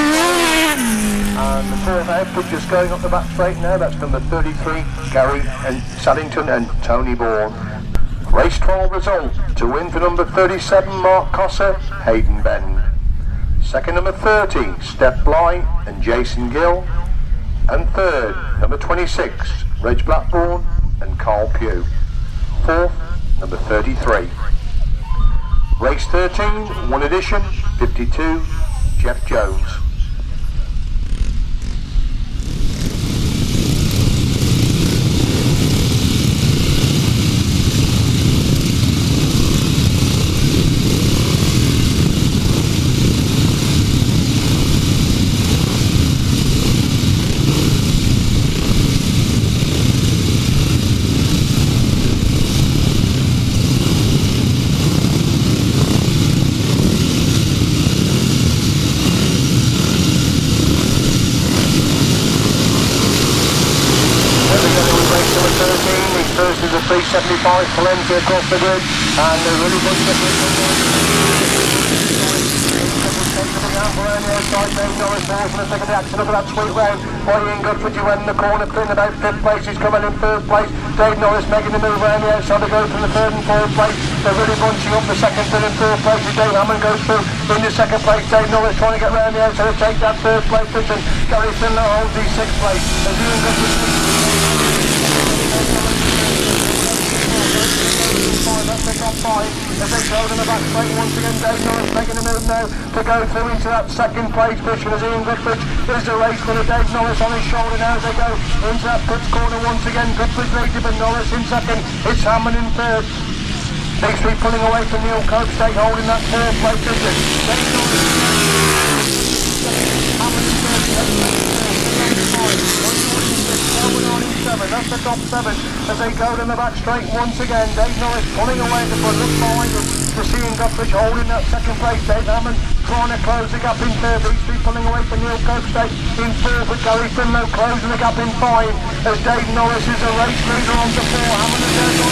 And the fourth output just going up the back straight now. That's number 33, Gary and Sellington and Tony Bourne. Race 12 result, to win for number 37, Mark Costa, Hayden Bend. Second, number 30, Step Bly and Jason Gill. And third, number 26, Reg Blackbourne and Carl Pugh. Fourth, number 33. Race 13, one edition, 52, Jeff Jones. First is a 375 plenty across the grid, and they're really good to around the outside. Dave Norris falls in the second action up at that sweet round. Ian Goodford, you went in the corner, in about fifth place. He's coming in third place. Dave Norris making the move around the outside to go from the third and fourth place. They're really bunching up the second, third and fourth place. Dave Hammond goes through in the second place. Dave Norris trying to get round the outside to take that third place position. Gary Finlayson holds the sixth place. As Ian Goodford that's the top five as they go in the back straight once again. Dave Norris making a move now to go through into that second place position as Ian Goodford is the race winner. Dave Norris on his shoulder now as they go into that pits corner once again. Goodford leading but Norris in second. It's Hammond in third. These three pulling away from Neil Cope State holding that third place position. Dave Norris Hammond in third. That's the top seven as they go in the back straight once again. Dave Norris pulling away the front, looks behind him to see him Guthridge holding that second place. Dave Hammond trying to close the gap in third. These three pulling away from Neil Cope State in fourth, with Gary Finlayson closing the gap in five as Dave Norris is a race leader on to four. Hammond is there on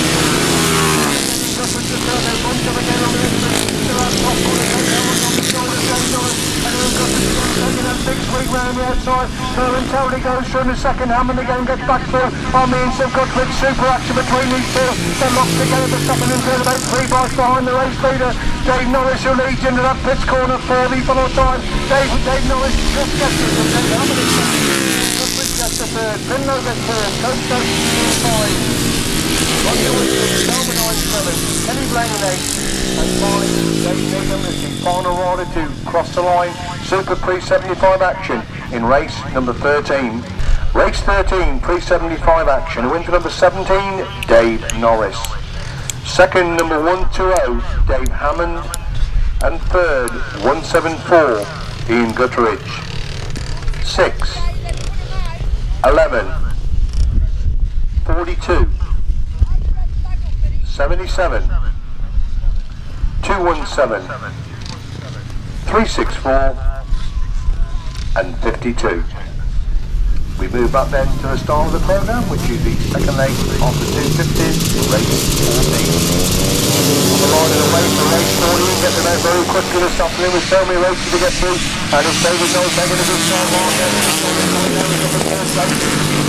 Guthridge to third. They bunch up again on the inside. They're at top corner. Dave Hammond on the shoulder. Dave Norris and Neil Guthridge is taking that big sweep round the outside. And Teri goes through in the second. Hammond again gets back through on the inside. Guthridge, super action between these two. They're locked together the second and third, about 3 bikes behind the race leader. Dave Norris who leads into that pits corner for the full time. Dave Norris just gets it. Hammond is second. Guthridge gets the third. Finlayson gets third. Cope State 5. Roger Wilson, Melbourne 9-7. Kenny Blaney 8. And finally, Dave Needham is the final rider to cross the line. Super Pre-75 action in race number 13. Race 13, Pre-75 action. Win for number 17, Dave Norris. Second, number 120, Dave Hammond. And third, 174, Ian Guthridge. 6, 11, 42, 77, 217, 364, and 52. We move back then to the start of the programme, which is the second leg of the 250s, race 14. On the line of the way for race 14, get them out very quickly this afternoon with so many races to get through, and it's David Knowles taking a good start.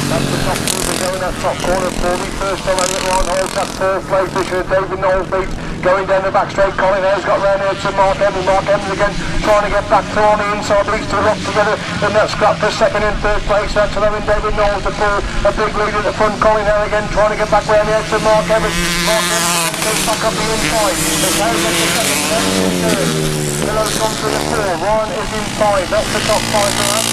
That's the top two to go in that top corner for me. First time Elliot Line holds that fourth place position of David Knowles beat. Going down the back straight, Colin has got round here to Mark Evans. Mark Evans again trying to get back to on the inside, leads to lock together in that scrap for second and third place. That's allowing David Knowles to pull a big lead at the front. Colin Hare again trying to get back round here to Mark Evans. Mark Evans goes back up the inside. There's Hare gets the second, third. Millow's gone through the four. Ryan is in five. That's the top five for us.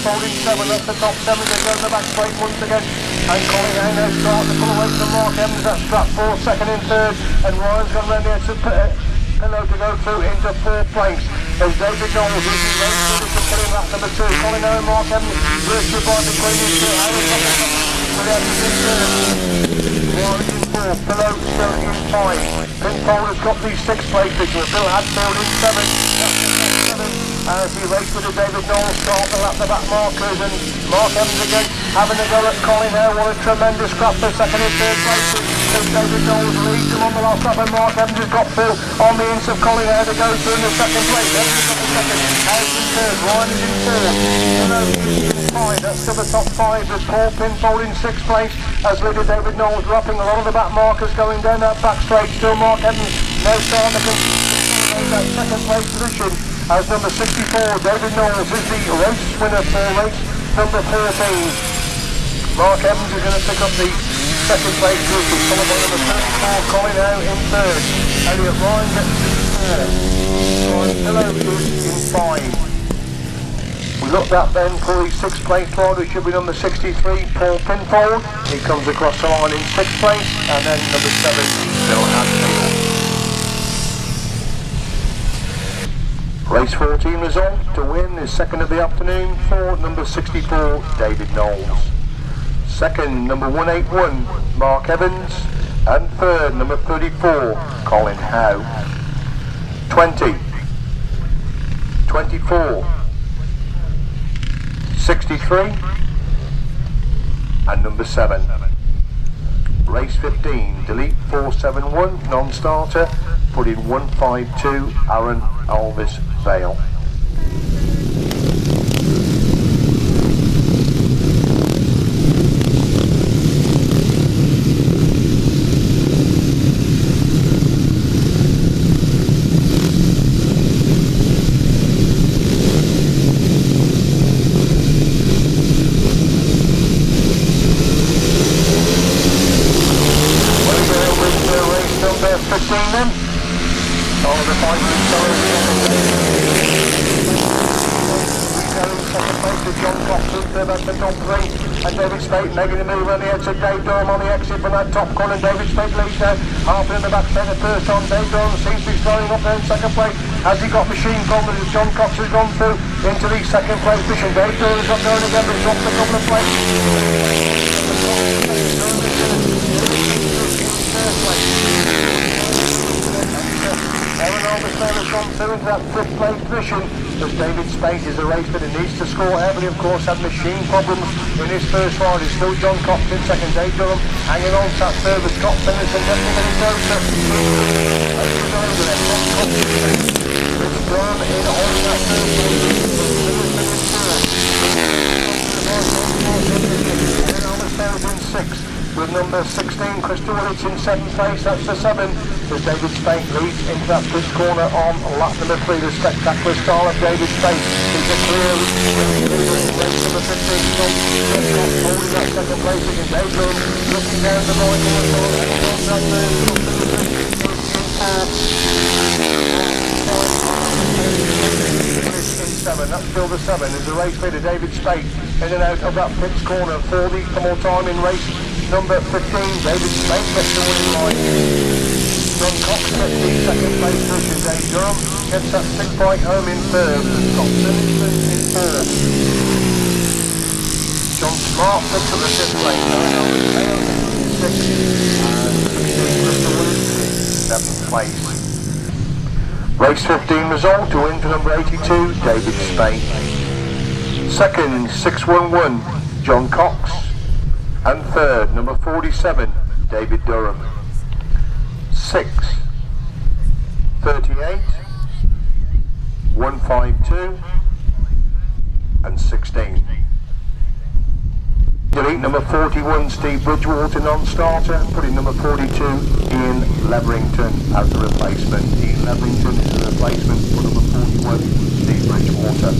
Folding seven, that's the top seven. They go in the back straight once again. And Colin Hare now start to pull away from Mark Evans. That's strap fourth, second and third. And Ryan's gone round here to Pillow to go through into fourth place. As David Knowles is in race to put in lap number two. Colin Hare and Mark Evans virtually by between these two. Harry's got the Evans in third. Ryan in fourth. Pillow still in five. Pinfold has got the sixth place picture. Bill Hadfield in seven. That's the top seven. As he raced with the David Knowles start to lap the back markers, and Mark Evans again having a go at Colin Hare. What a tremendous scrap for second and third places. So David Knowles leads him on the last lap, and Mark Evans has got Phil on the ins of Colin Hare to go through in the second place. Evans got the second, Harry's in third, Ryan is in fourth, in five. That's to the top five with Paul Pinfold in sixth place as leader David Knowles dropping a lot of the back markers going down that back straight. Still Mark Evans no starting to consolidate that second place position. As number 64, David Knowles is the race winner for race number 14. Mark Evans is going to pick up the second place position, followed by number 34, Colin Hare in third. Elliot Ryan gets in fourth. Ryan Pillow is in five. We looked at then for the sixth place rider, which should be number 63, Paul Pinfold. He comes across the line in sixth place, and then number 7, Bill Hadfield. Race 14 result to win is second of the afternoon for number 64, David Knowles. Second, number 181, Mark Evans. And third, number 34, Colin Hare. 20, 24, 63, and number 7. Race 15, delete 471, non-starter, put in 152, Aaron Alvis Vale. And David Speight making the move on the exit. Gaydon on the exit from that top corner. David Speight leads now. Half in the back centre first on. Gaydon seems to be slowing up there in second place. Has he got machine problems as John Cox has gone through into the second place position. Gaydon has got going again but dropped a couple of places. Aaron Alvis has gone through into that fifth place position. As David Speight is a race that he needs to score heavily, of course, had machine problems in his first ride. It's still John Cox in second, Dave Durham hanging on to that third with Scott Finlayson getting getting closer. It's Durham in holding that third place. In sixth with number 16, Crystal Willits in seventh place. That's the 7 as David Speight leads into that pit corner on lap number 3. The spectacular style of David Speight is a clear race number 15. Holding that second place against Gaydon, looking down the line and that's still the 7 as the race leader David Speight in and out of that pits corner for the more time in race number 15. David Speight gets the winning line. John Cox gets the second place position. Dave Durham gets that 6 point home in third. Scott Finlayson in fourth. John Smart picks up the 5th place. Sixth and 7th place. Race 15 result to win for number 82, David Speight. Second, 611, John Cox. And third, number 47, David Durham. 6, 38, 152, and 16. Delete number 41, Steve Bridgewater, non-starter, putting number 42, Ian Leverington as the replacement. Ian Leverington is the replacement for number 41, Steve Bridgewater.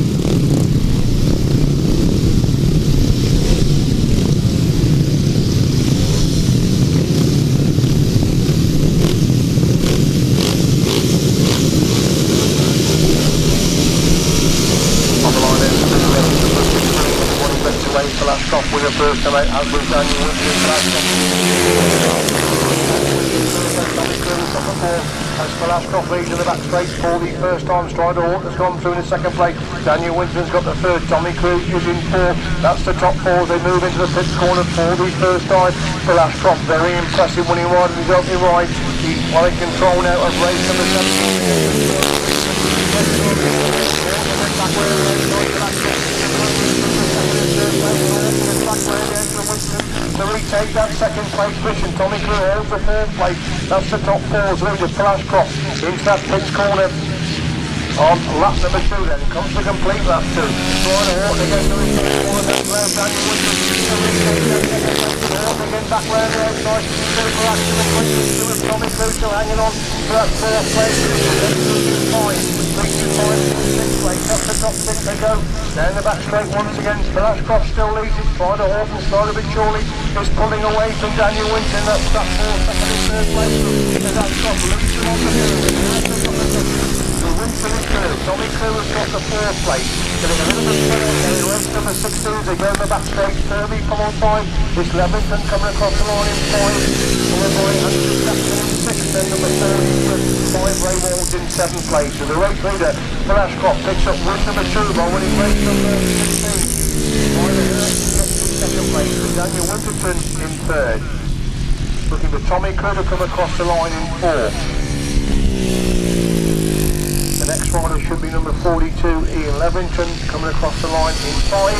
Ashcroft with a first time out, as was Daniel Winterton. As Ashcroft leads in the back straight for the first time. Strider Horton has gone through in the second place. Daniel Winterton's got the third. Tommy Crewe is in fourth. That's the top four. They move into the pit corner for the first time. Phil Ashcroft, very impressive winning ride in his opening ride. He's well in control now of race number 7. To retake that second place position, Tommy Crewe holds the third place. That's the top four. So with Phil Ashcroft into that pit corner on lap number 2 then. Comes to complete lap 2. Strider Horton again to the third corner. That's where Daniel Winterton to retake that second place. Horton again back round the outside. Super action and with Tommy Crewe still hanging on to that fourth place. Reaching fine in sixth place. Up the top 6 they go. Down the back straight once again. Phil Ashcroft still leads it. Strider Horton, Strider Big Surely is pulling away from Daniel Winterton. That's that fourth, second and third place. As Ashcroft leads him on the hill. Winterton is third. Tommy Crewe has got the fourth place. Getting a little bit further in race number 16. They go in the back straight. Ferry come on 5. It's Leverington coming across the line in 5. Followed by Andrew Jackson in 6th. Then number 30 with 5 Ray Walls in 7th place. So the race leader, Phil Ashcroft, picks up win number 2 by winning race number 16. Second place with Daniel Winterton in 3rd. Looking for Tommy Crewe to come across the line in 4th. The next rider should be number 42, Ian Leverington, coming across the line in 5.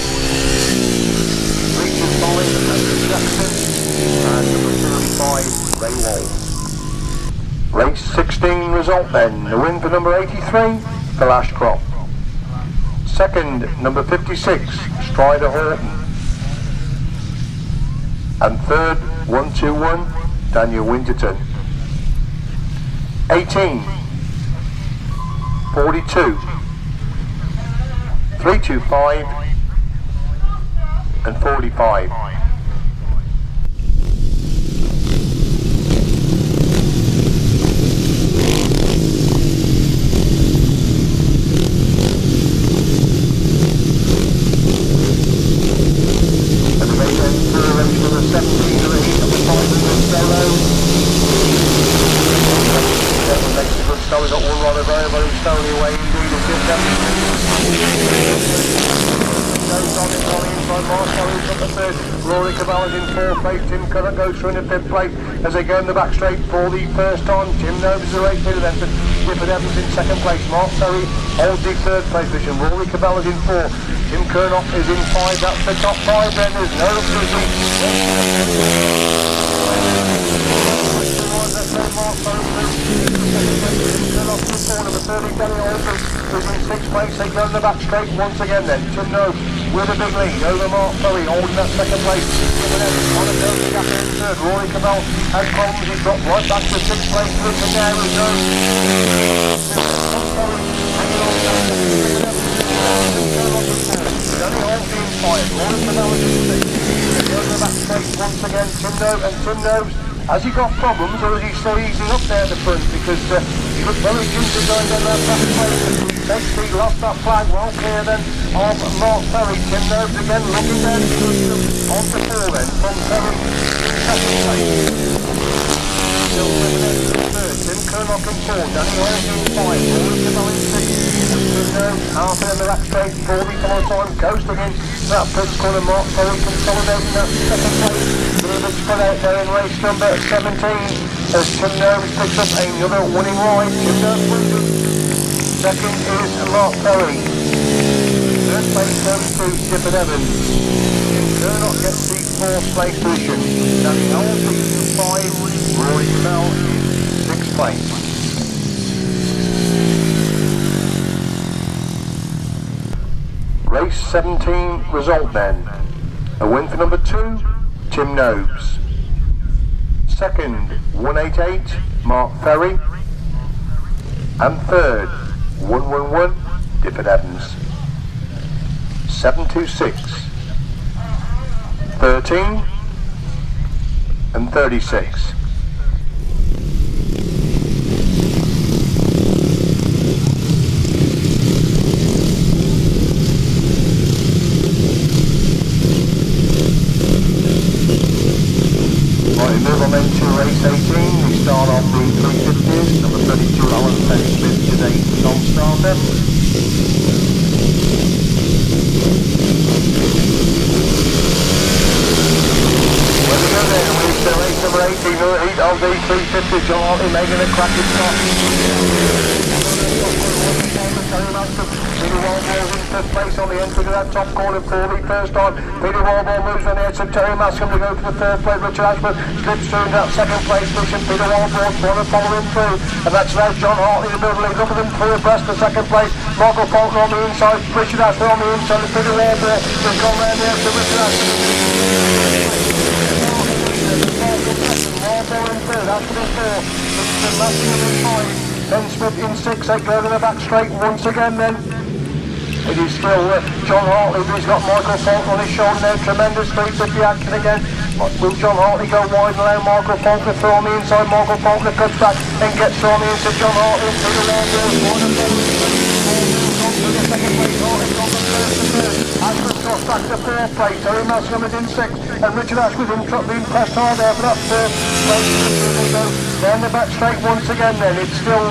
Reaching 5, Andrew Jackson, and number 35, Ray Wall. Race 16 result then. The win for number 83, Phil Ashcroft. Second, number 56, Strider Horton. And third, 121, Daniel Winterton. 18, 42, 325, and 45. We've got one rider very, very slowly away indeed. It's just goes on inside Marshall, who's got the third. Rory Cabal's in 4th place. Tim Curnock goes through in the 5th place as they go in the back straight for the first time. Tim Nobes is the race leader then, but Dyfed Evans in 2nd place. Mark Ferry holds the 3rd place position. Rory Cabal is in 4th. Tim Curnock is in 5. That's the top 5 then. There's no Number 30, Kelly Horton is in 6th place. They go in the back straight once again then. Tim Nobes with a big lead over Mark Ferry holding that 2nd place. On a Derby gap in 3rd. Rory Cabal has problems. He's got right back to 6th place. Looking there as though Danny Halsey in 5. Rory Cabal is in 6th. They go in the back straight once again. Tim Nobes has he got problems, or is he still easing up there at the front? Because he looked very ginger going down that back place. Next he lost that flag, well clear then of Mark Ferry. Tim Nobes again looking down on the 4 then from Ferry in 2nd place. Still in 3rd. Tim Curnock in 4. Danny Halsey in 5. Rory Cabal in 6. Tim Nobes half in the back straight. 40 come time coasting in that pit corner. Mark Ferry consolidating that 2nd place. A little bit spread out there in race number 17 as Tim Nobes picks up another winning ride. Tim Nobes wins it. Second is Mark Ferry. Third place goes to Dyfed Evans. Curnock gets the 4th place position. Danny Halsey in 5, Rory Bell in 6th place. Race 17 result then. A win for number 2, Tim Nobes. Second, 188, Mark Ferry. And third, 111, Dyfed Evans. 726, 13 and 36. Right, move on then to race 18. We start off the 350s. Number 32, Fenn-Smith is a non-starter. Well, we go then with race number 18, heat of the 350s. John Hartley making a cracking start. Peter Wallball in 5th place on the entry to that top corner for the first time. Peter Wallball moves on the edge of Terry Massingham to go to the 3rd place. Richard Ashworth slips through that 2nd place position. Peter Wallball trying to follow him through, and that's now John Hartley to build a lead. Look at them through abreast the 2nd place. Michael Falkner on the inside, Richard Ashworth on the inside, and Peter Wallball has gone round the edge to Richard Ashworth. Wallball in 3rd, Ashworth in 4th, Richard Massingham in 5. Fenn-Smith in 6, they go to the back straight once again then. It is still John Hartley, but he's got Michael Falkner on his shoulder now. Tremendous 350 action again. Will John Hartley go wide and allow Michael Falkner through on the inside? Michael Falkner cuts back and gets through on the inside. John Hartley into the Ashworth back to 4th place. Terry Massingham is in 6th, and Richard Ashworth being pressed hard there for that 4th place. Down the back straight once again then. It's still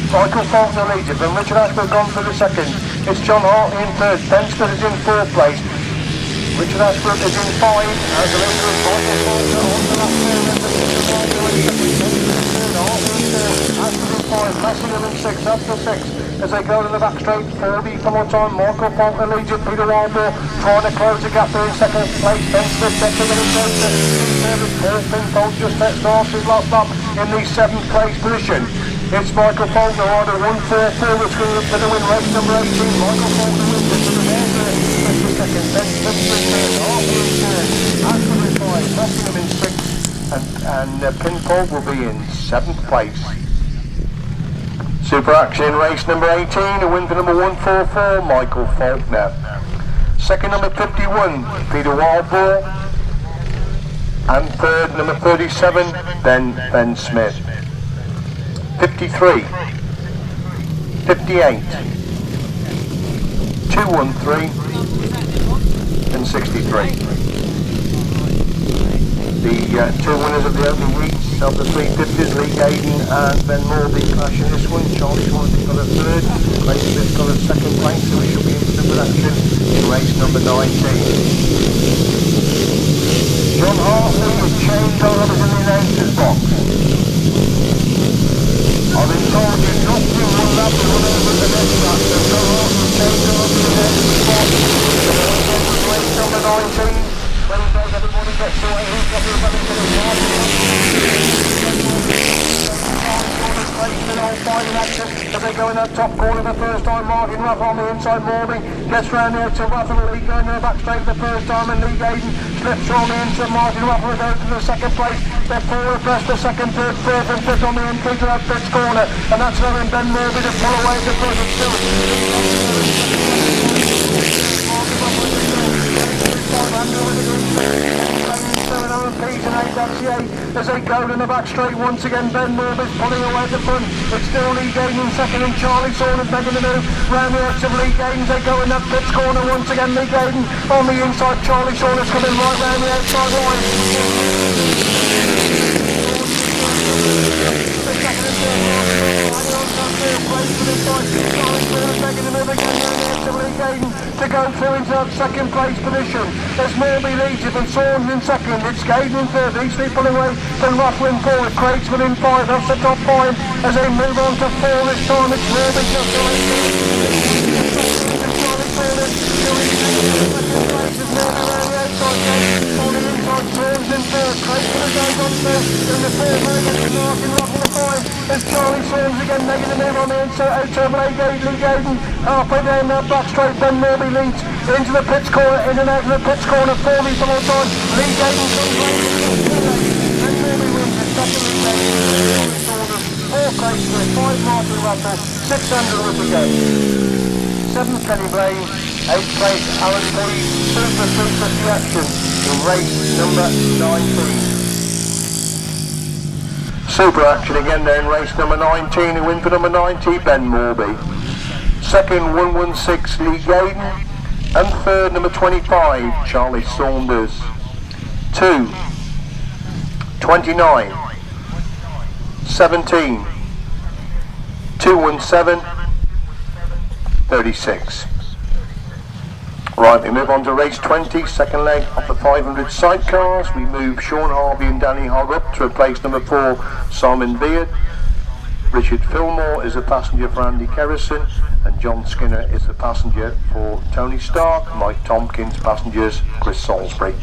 Michael Falkner leads it, and Richard Ashworth gone for the 2nd. It's John Hartley in 3rd, Fenn-Smith is in 4th place. Richard Ashworth is in 5, as the leader is Michael Falkner on the last 4th. Ashworth in 5, Massingham in 6, that's the 6th. As they go to the back straight for the full time, Michael Falkner leads it, Peter Wallball trying to close the gap there in 2nd place. Fenn-Smith checking in 3rd, Paul Pinfold just starts his last lap in the 7th place position. It's Michael Falkner on a 1-4-4 that's going to win race number 18. Michael Falkner wins it to the Horton. 22nd, Fenn-Smith in 3rd, Harvey in 4th, Ashworth in 5, Massingham in 6th, and Pinfold will be in 7th place. Super action race number 18, a win for number 144, Michael Falkner. Second, number 51, Peter Wallball. And third, number 37, Fenn-Smith. 53, 58, 213, and 63. The two winners of the opening heats of the 350s, Gaydon and Ben Morbey clash in this one. Charlie Shaun got a 3rd, Smith got a 2nd place, so we shall be into the production in race number 19. John Hartley with chain dollars in the announcer's box. I've been told you not to run up and run over the next lap, so John Hartley with chain dollars in the announcer's box. Race number 19. Everybody gets away, who's got the running to the top. As they go in that top corner the first time, Wrathall on the inside, Morbey gets round there to Wrathall, Lee going there back straight the first time, and Lee Gaydon slips on the inside, Wrathall goes to the 2nd place, they're 4 abreast the 2nd, 3rd, 4th and 5th on the entry to that 5th corner, and that's allowing Ben Morbey to pull away the front and still. Pease and 8, that's the 8. As they go in the back straight once again, Ben Morbey's pulling away at the front. It's still Lee Gaydon in 2nd and Charlie Saunders making the move round the edge of Lee Gaydon. They go in that 5th corner once again, Lee Gaydon on the inside, Charlie Saunders coming right round the outside line. To go through into that 2nd place position. There's Morbey leads it and Saunders in 2nd. It's Gaydon in 3rd. He's pulling away from Wrathall in 4th. Cratesman in 5. That's the top 5 as they move on to 4 this time. It's Morbey just away. There's Charlie Saunders again making the move on the inside. Gaydon halfway down that back straight. Then Morbey leads into the pits corner, in and out of the pits corner. 4 metres on time. Lee Gaydon comes right. Then Morbey wins the second race. Fourth place for 5 Martin Wrathall, 600 to go. 7th Kenny Blaine, 8th place Alan Pease, Super 350 action in race number 19. Super action again there in race number 19, who win for number 90, Ben Morbey. Second, 116, Lee Gaydon. And third, number 25, Charlie Saunders. 2, 29, 17, 217, 36. Right, we move on to race 20, second leg of the 500 sidecars. We move Shaun, Harvey and Danny Hogg up to replace number 4, Simon Beard. Richard Fillmore is the passenger for Andy Kerrison, and John Skinner is the passenger for Tony Stark. Mike Tompkins passengers, Chris Salisbury.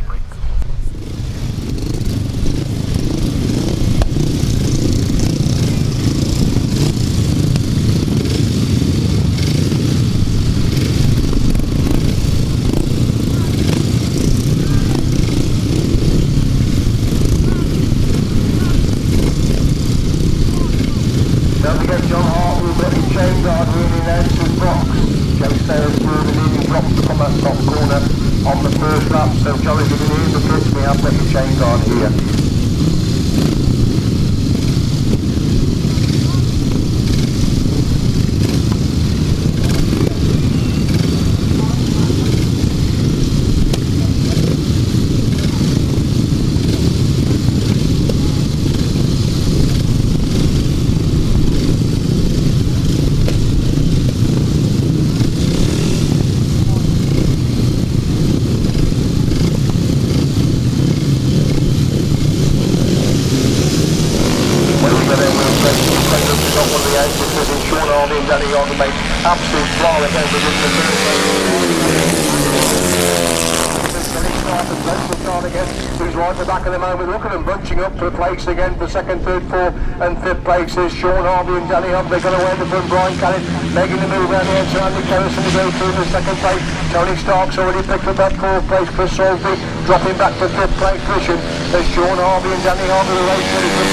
Absolute fly again within the who's right at the back of the moment. Look at them bunching up for place again for second, third, fourth and fifth places. Shaun, Harvey and Danny Hogg, they're going to win the front. Brian Cannon making the move around the edge. Andy Kerrison to go through the second place. Tony Stark's already picked up that fourth place. Chris Salisbury dropping back to fifth place position. There's Shaun, Harvey and Danny Hogg in the race ready for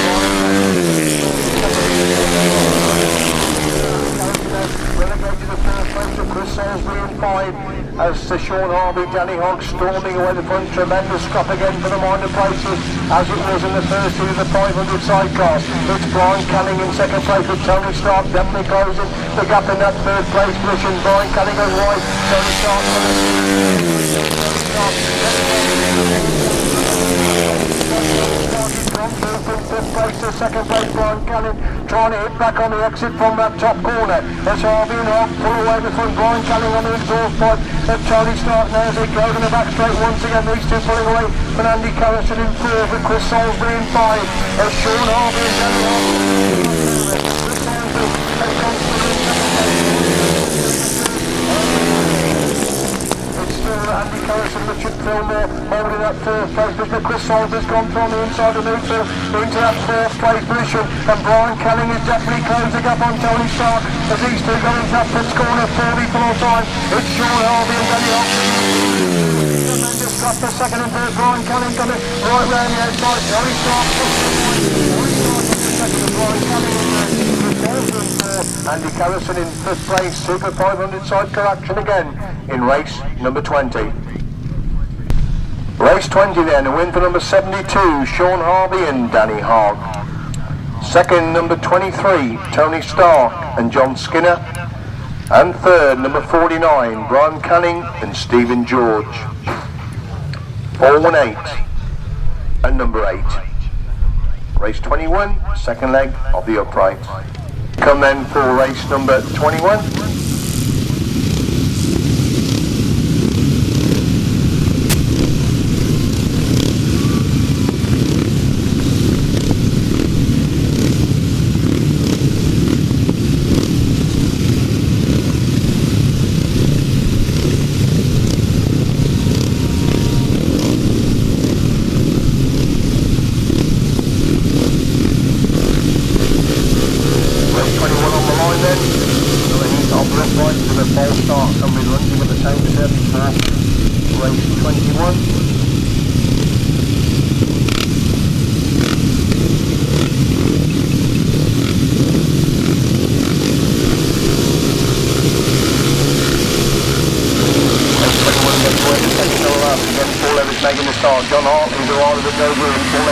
relegated the first place to Chris Salisbury in 5 as Shaun, Harvey, Danny Hogg storming away the front. Tremendous scrap again for the minor places as it was in the first two of the 500 sidecars. It's Brian Canning in second place with Tony Stark definitely closing the gap in that third place position. Brian Canning goes wide. Tony Stark from fifth place to second place. Brian Canning trying to hit back on the exit from that top corner. That's Harvey and Hogg pull away the front. Brian Canning on the exhaust pipe. Tony Stark now as they go in the back straight once again. These two pulling away from Andy Kerrison in 4th with Chris Salisbury in 5. There's Shaun, Harvey and Danny Hogg. Andy Kerrison, Richard Fillmore holding that 4th place, but Chris Salisbury's gone from the inside of the midfield into that 4th place position, and Brian Canning is definitely closing up on Tony Stark as these two go into that pits corner. 40 for all time. It's Shaun, Harvey and Danny Hogg. Tremendous cut for second and third. Brian Canning coming right round the outside. Tony Stark second and Brian Canning in there. Andy Kerrison in 5th place. Super 500 sidecar action again in race number 20. Race 20 then, a win for number 72, Shaun, Harvey and Danny Hogg. Second, number 23, Tony Stark and John Skinner. And third, number 49, Brian Canning and Stephen George. 418 and number 8. Race 21, second leg of the upright. Come then for race number 21. Hartley, the rider that goes with him, Paul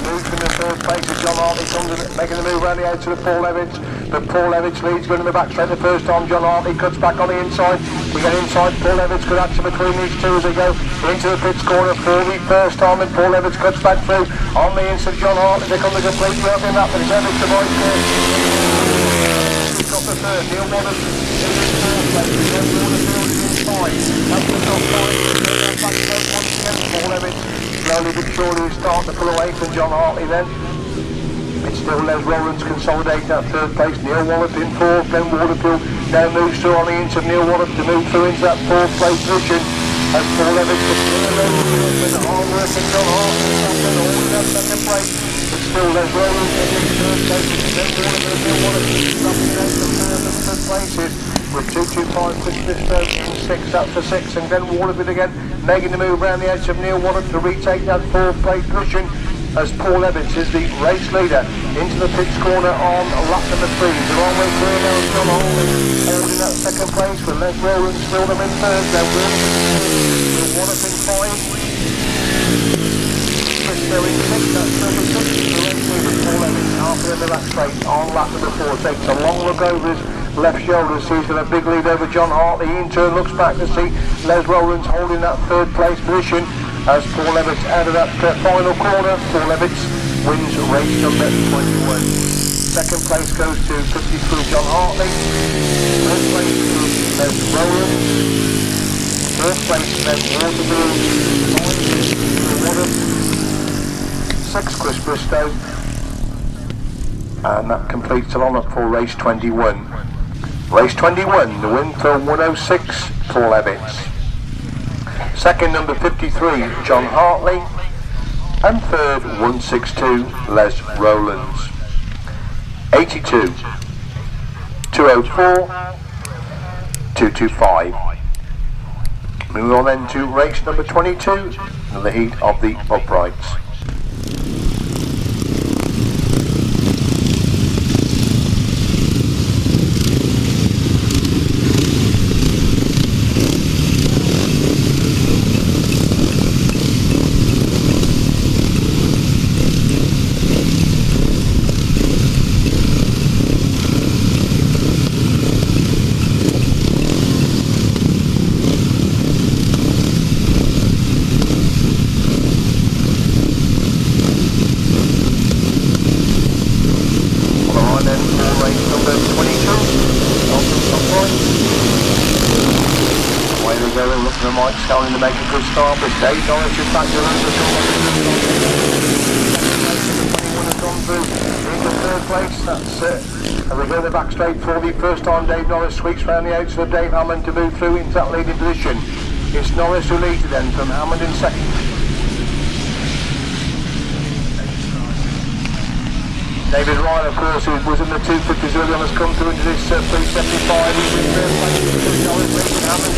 moves from the third place as John Hartley comes in, making the move around the edge to the Paul Evans. But Paul Evans leads, going in the back straight the first time. John Hartley cuts back on the inside. We get inside. Paul Evans, good action between these two as they go into the pits corner for the first time. And Paul Evans cuts back through on the inside. John Hartley, they come to completely up in that, but it's Evans to right there. He's got the third. Neil Waters in the fourth place. Then Waterfield is inside. That's the top five. Back straight once again. Paul Evans slowly but surely is starting to pull away from John Hartley then. It's still Les Rowlands consolidating that third place. Neil Wallop in fourth, then Waterfield now moves through on the inch of Neil Wallop to move through into that fourth place position. As Paul Evans gets the hard working John Hartley and all in that second place. It's still Les Rowlands in the third place. Then Waterfield, Neil Wallop dropping out the third and fifth places. With 225 Christmas and 6 up to 6, and then Waterfield again making the move around the edge of Neil Wallop to retake that fourth place position. As Paul Evans is the race leader into the pits corner on lap number 3. The long way clear now is John Hartley holding that second place with Les Rowlands still them in third. Then Wallop in 5. Christo in 6, that's number 6. The race leader Paul Evans halfway in the back straight on lap number 4. Takes a long look over his left shoulder, sees got a big lead over John Hartley. In turn looks back to see Les Rowlands holding that third place position. As Paul Evans out of that final corner, Paul Evans wins race number 21. Second place goes to 53 John Hartley. Third place to Les Rowlands. Fourth place then Waterfield. 6 Chris Bristow. And that completes the lineup for race 21. Race 21, the win for 106 Paul Evans. Second, number 53, John Hartley. And third, 162, Les Rowlands. 82, 204, 225. Moving on then to race number 22, the heat of the uprights. Starting to make a good start, but Dave Norris is back to the 21 has gone through into third place. That's it. And we go the back straight for the first time. Dave Norris sweeps round the outside of Dave Hammond to move through into that leading position. It's Norris who leads it then from Hammond in second. David Ryan, of course, who was in the 250s early on, has come through into this 375. He's in third place. Norris leading Hammond.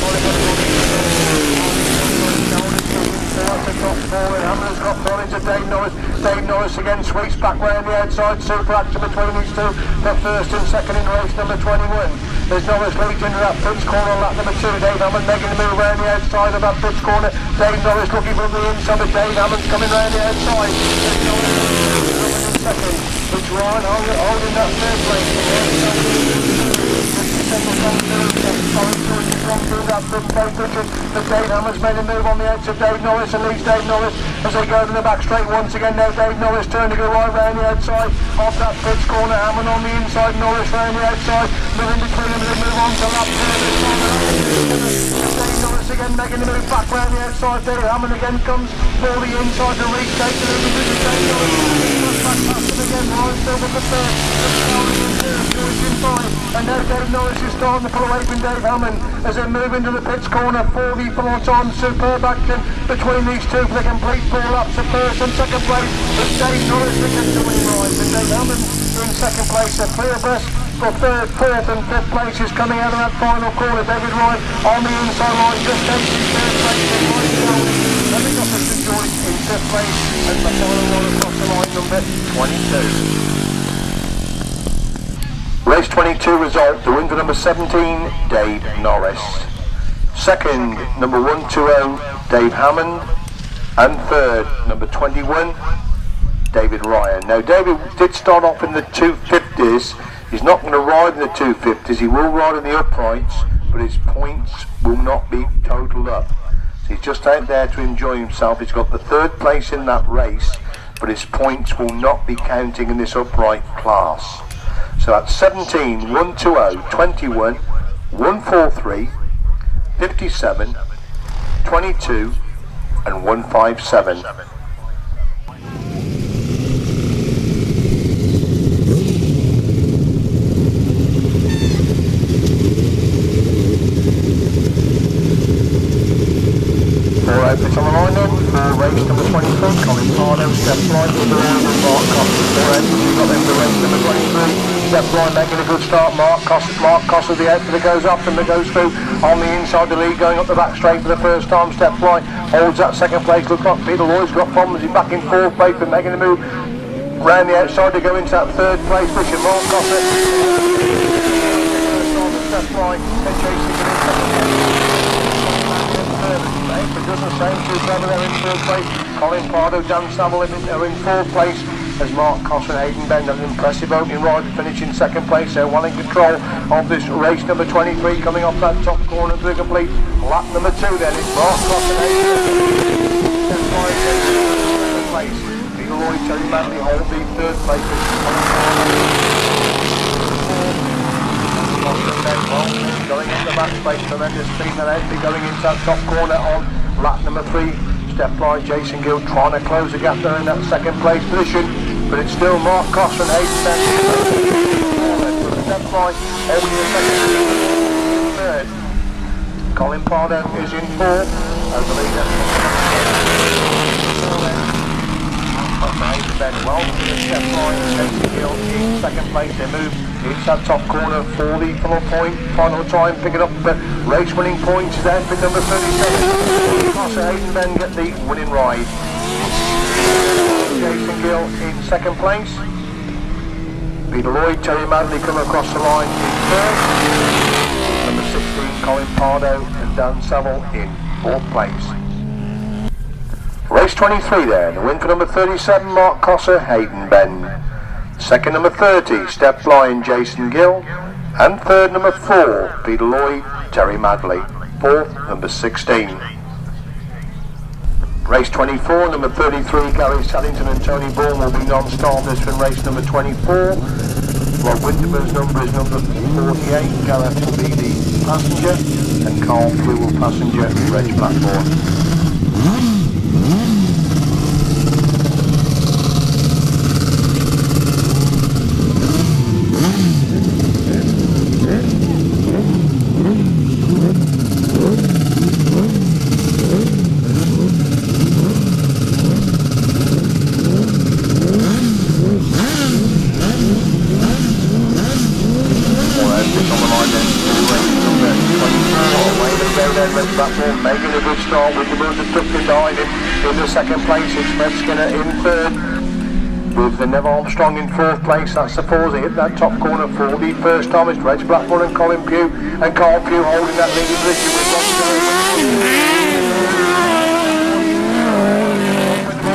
Hammond's got thrown into Dave Norris. Dave Norris again sweeps back round the outside. Super action between these two. The first and second in race number 21. There's Norris leads into that pits corner on lap number 2. Dave Hammond making the move round the outside of that pits corner. Dave Norris looking from the inside, but Dave Hammond's coming round the outside. There's Norris in second. It's Ryan holding that third place. But Dave Hammond's made a move on the edge of Dave Norris and leads Dave Norris as they go to the back straight once again. Now Dave Norris turning to go right round the outside off that pits corner. Hammond on the inside, Norris round the outside, moving between them and move on to lap 3. Dave Norris again making the move back round the outside. Dave Hammond again comes for the inside to retake the move with Dave Norris. Back past him again, Ryan still with the third. And now Dave Norris is starting to pull away from Dave Hammond as they move into the pits corner for the full-time superb action between these two for the complete 4 laps of first and second place. But Dave Norris again to win right, and Dave Hammond in second place. A clear abreast for third, fourth and fifth place is coming out of that final corner. David Wright on the inside line, just takes his third place. Then we got Mr. Joyce in fifth place and the final one across the line, number 22. Race 22 result, the win for number 17, Dave Norris. Second, number 120, Dave Hammond. And third, number 21, David Ryan. Now, David did start off in the 250s. He's not going to ride in the 250s. He will ride in the uprights, but his points will not be totaled up. So he's just out there to enjoy himself. He's got the third place in that race, but his points will not be counting in this upright class. So that's 17, 120, 21, 143, 57, 22 and 157. Four outfits on the line then for race number 24, Colin Pardo, step line for the Mark Costa. Four outfits, you've got them for race number 23. Step line making a good start, Mark Costa, the outfit that goes up and that goes through on the inside the lead, going up the back straight for the first time. Step line holds that second place, looks like Peter Lloyd's got problems, he's back in fourth place but making a move round the outside to go into that third place position. Mark Costa step line and chasing it in it doesn't say too clever, they're in third place. Colin Pardo, Dan Saville are in fourth place as Mark Costa and Hayden Bend, an impressive opening ride, finishing second place. They're well in control of this race number 23, coming off that top corner to the complete lap number 2 then. It's Mark Costa and Hayden Bend, place. Peter Lloyd, Terry Manley hold the third place. Going into the back space, tremendous speed and outfit going into that top corner on lap number 3. Step line, Jason Gill trying to close the gap there in that second place position, but it's still Mark Costa and Hayden Bend. Step line, holding the second, third. Colin Pardo is in fourth as the leader. Hayden Bend well to the step line, Jason Gill in second place. They move into that top corner for the final time, picking up the race winning points there for number 37. Costa Hayden Bend get the winning ride. Jason Gill in second place. Peter Lloyd, Terry Manley come across the line in third. Number 16, Colin Pardo and Dan Saville in fourth place. Race 23 there, the win for number 37, Mark Costa, Hayden Bend. Second, number 30, Step Line, Jason Gill. And third, number 4, Peter Lloyd, Terry Madley. Fourth, number 16. Race 24, number 33, Gary Saddington and Tony Bourne will be non-starters for race number 24. Rob Winterton's number is number 48, Gareth will be the passenger, and Carl Crewe will passenger Reg Blackmore. Making a good start with the motor tucked behind him. In the second place, it's Fred Skinner in third. With the Nev Armstrong in fourth place, that's the fours. They hit that top corner for the first time. It's Reg Blackburn and Colin Pugh, and Carl Pugh holding that leading position with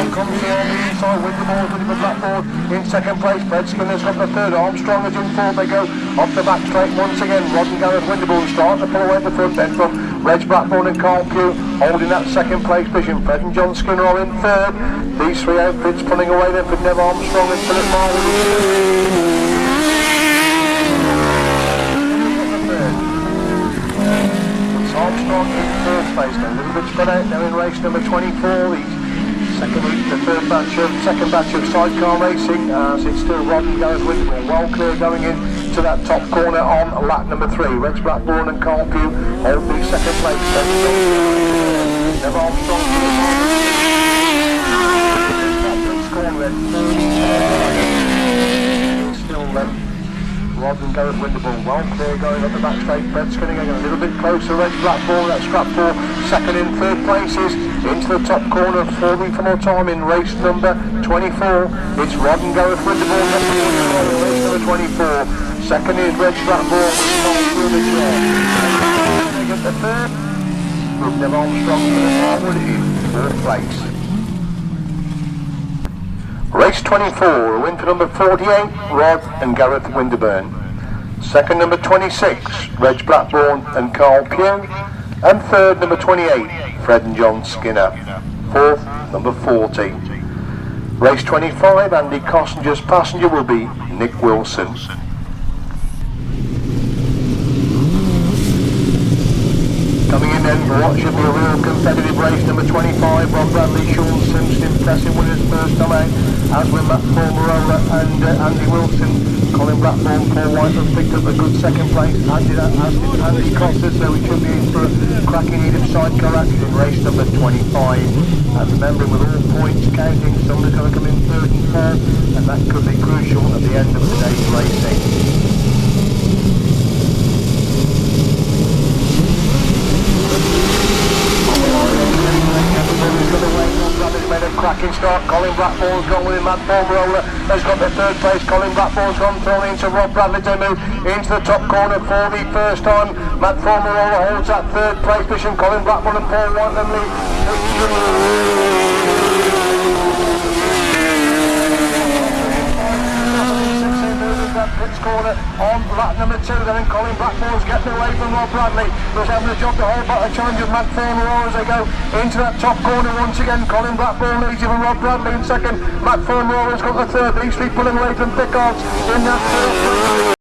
comes on the inside with the ball with the blackboard in second place. Fred Skinner's got the third. Armstrong is in fourth. They go off the back straight once again. Rod and Gareth Winterbourne starting to pull away at the front then from Reg Blackburn and Carl Pugh holding that second place position. Fred and John Skinner are in third. These three outfits pulling away then for Nev Armstrong and Philip Marley. It's Armstrong in fourth place now. A little bit spread out now in race number 24. Second batch of sidecar racing, as it's still Rod and Gareth Winterbourne well clear going in to that top corner on lap number 3. Reg Blackburn and Carl Pugh hold the second place. Nev Armstrong still Rod and Gareth Winterbourne well clear going up the back straight. Fred Skinner getting a little bit closer. Reg Blackburn, that's scrap 4, second in third places. Into the top corner for the final time in race number 24. It's Rod and Gareth Winterbourne in race number 24. Second is Reg Blackburn with Carl through the chair. They get the third. with Nev Armstrong for the forward in 4th place. Race 24, a win for number 48, Rod and Gareth Winterburn. Second, number 26, Reg Blackburn and Carl Pugh. And third, number 28, Fred and John Skinner. Fourth, number 40. Race 25, Andy Costinger's passenger will be Nick Wilson. Coming in then for what should be a real competitive race, number 25, Rob Bradley, Shaun Simpson, impressive winners first time out, as with Matt Formarola and Andy Wilson. Colin Blackburn, Paul White have picked up a good second place, as did Andy Costa, so we should be in for a cracking need of sidecar action in race number 25. And remembering with all points counting, somebody's going to come in third and fourth, and that could be crucial at the end of today's racing. Made a cracking start. Colin Blackburn's gone with him. Matt Formarola has got the third place. Colin Blackburn's gone thrown into Rob Bradley to move into the top corner for the first time. Matt Formarola holds that third place position. Colin Blackburn and Paul White then lead. Pits corner on lap number 2, then Colin Blackburn's getting away from Rob Bradley, who's having a job to hold back the challenge of Matt Formarola as they go into that top corner once again. Colin Blackburn leads even Rob Bradley in second. Matt Formarola's got the third. These three pulling away from Sidecars in that third.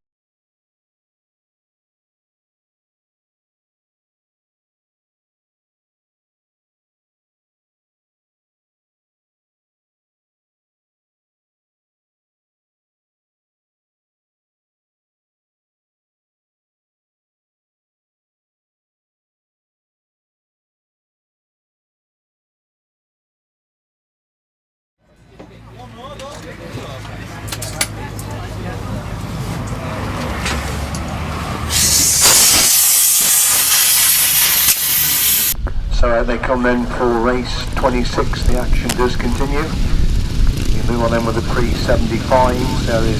So they come then for race 26, the action does continue. You move on then with the pre-75s, there is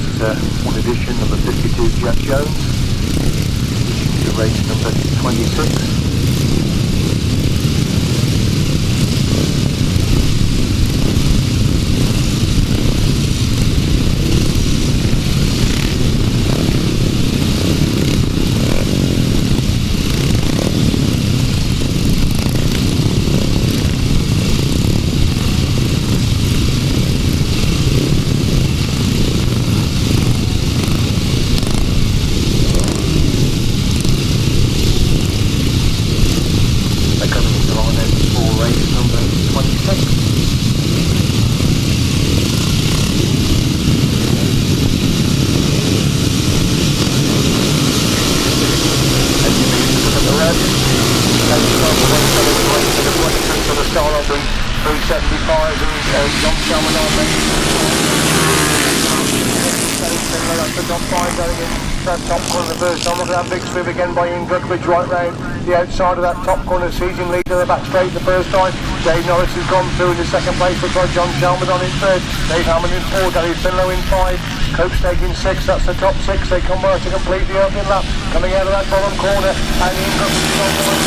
one addition, number 52, Jeff Jones, to race number 26. Again by Ian Goodridge right round the outside of that top corner, seizing lead to the back straight the first time. Dave Norris has gone through in the second place, we've got John Shalman on in third, Dave Hammond in fourth, Gary Finlow in 5, Cope's taking 6, that's the top 6, they come by to complete the opening lap, coming out of that bottom corner, and Ian Goodridge is on the way.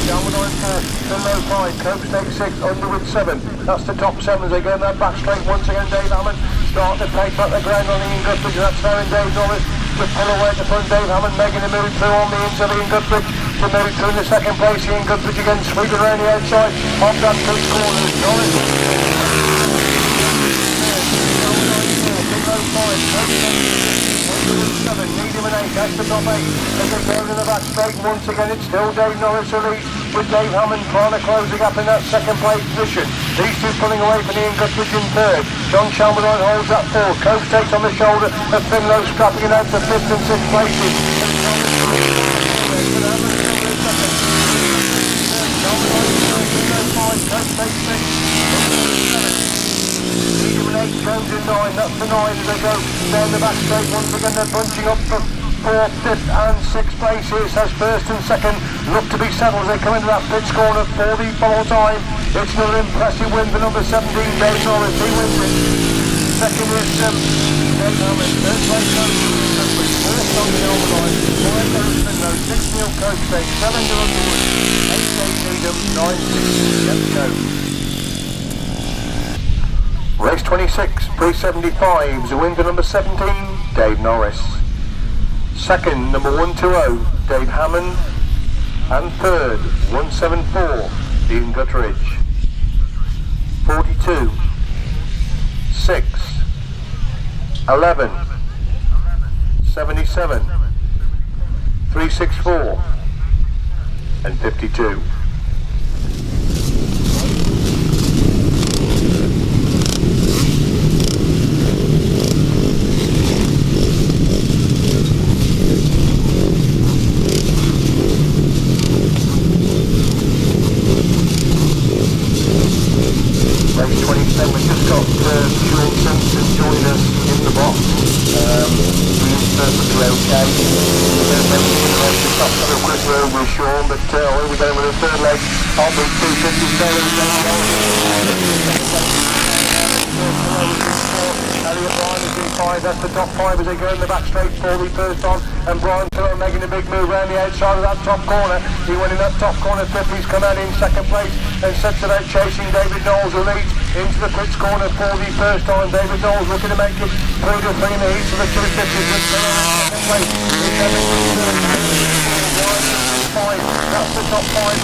Shalman on 4, Finlow 5, Cope's takes 6, Underwood 7, that's the top 7 as they go in that back straight once again. Dave Hammond start to take back the ground on Ian Goodridge, and that's there in Dave Norris to pull away at the front. Dave Hammond making a move through on the inside of Ian Goodridge to move through in the second place. Ian Goodridge again sweeping around the outside of that first corner. Norris medium and 8, that's the top 8 as they go in the back straight. Once again it's still Dave Norris who leads, with Dave Hammond trying to close the gap in that second place position. These two pulling away from Ian Goodridge in third. John Shalman holds that fourth. Coates takes on the shoulder of Finlow, scrapping it out to 5th and 6th places. Jones in 9, that's the 9 as they go down the back straight. Once again they're bunching up for 4th, 5th and 6th places as first and second look to be settled as they come into that pits corner for the final time. It's another impressive win for number 17, Dave Norris, he wins it. Second is Dave Norris, third place goes first on the old line. 5 Dorrington Road, 6 Neil Coach Bay, 7 Durham Wood, 8 Needham, 9 6 Go. Race 26, pre-75s, winner number 17, Dave Norris. Second, number 120, Dave Hammond. And third, 174, Ian Guttridge. 42, 6, 11, 77, 364, and 52. Race 27, we just got Shaun Simpson joining us in the box. He's perfectly okay. Just off to a quick road with Shaun, but we're going with a third leg. I'll be 257. Elliot Ryan is in 5, that's the top 5 as they go in the back straight for the first on, and Brian Pillow making a big move around the outside of that top corner. He went in that top corner fifth, he's come out in second place and sets about chasing David Knowles, who leads into the pits corner for the first time. David Knowles looking to make it 3 to 3 in the heat for the 250s, with Pillow in second place. That's the top 5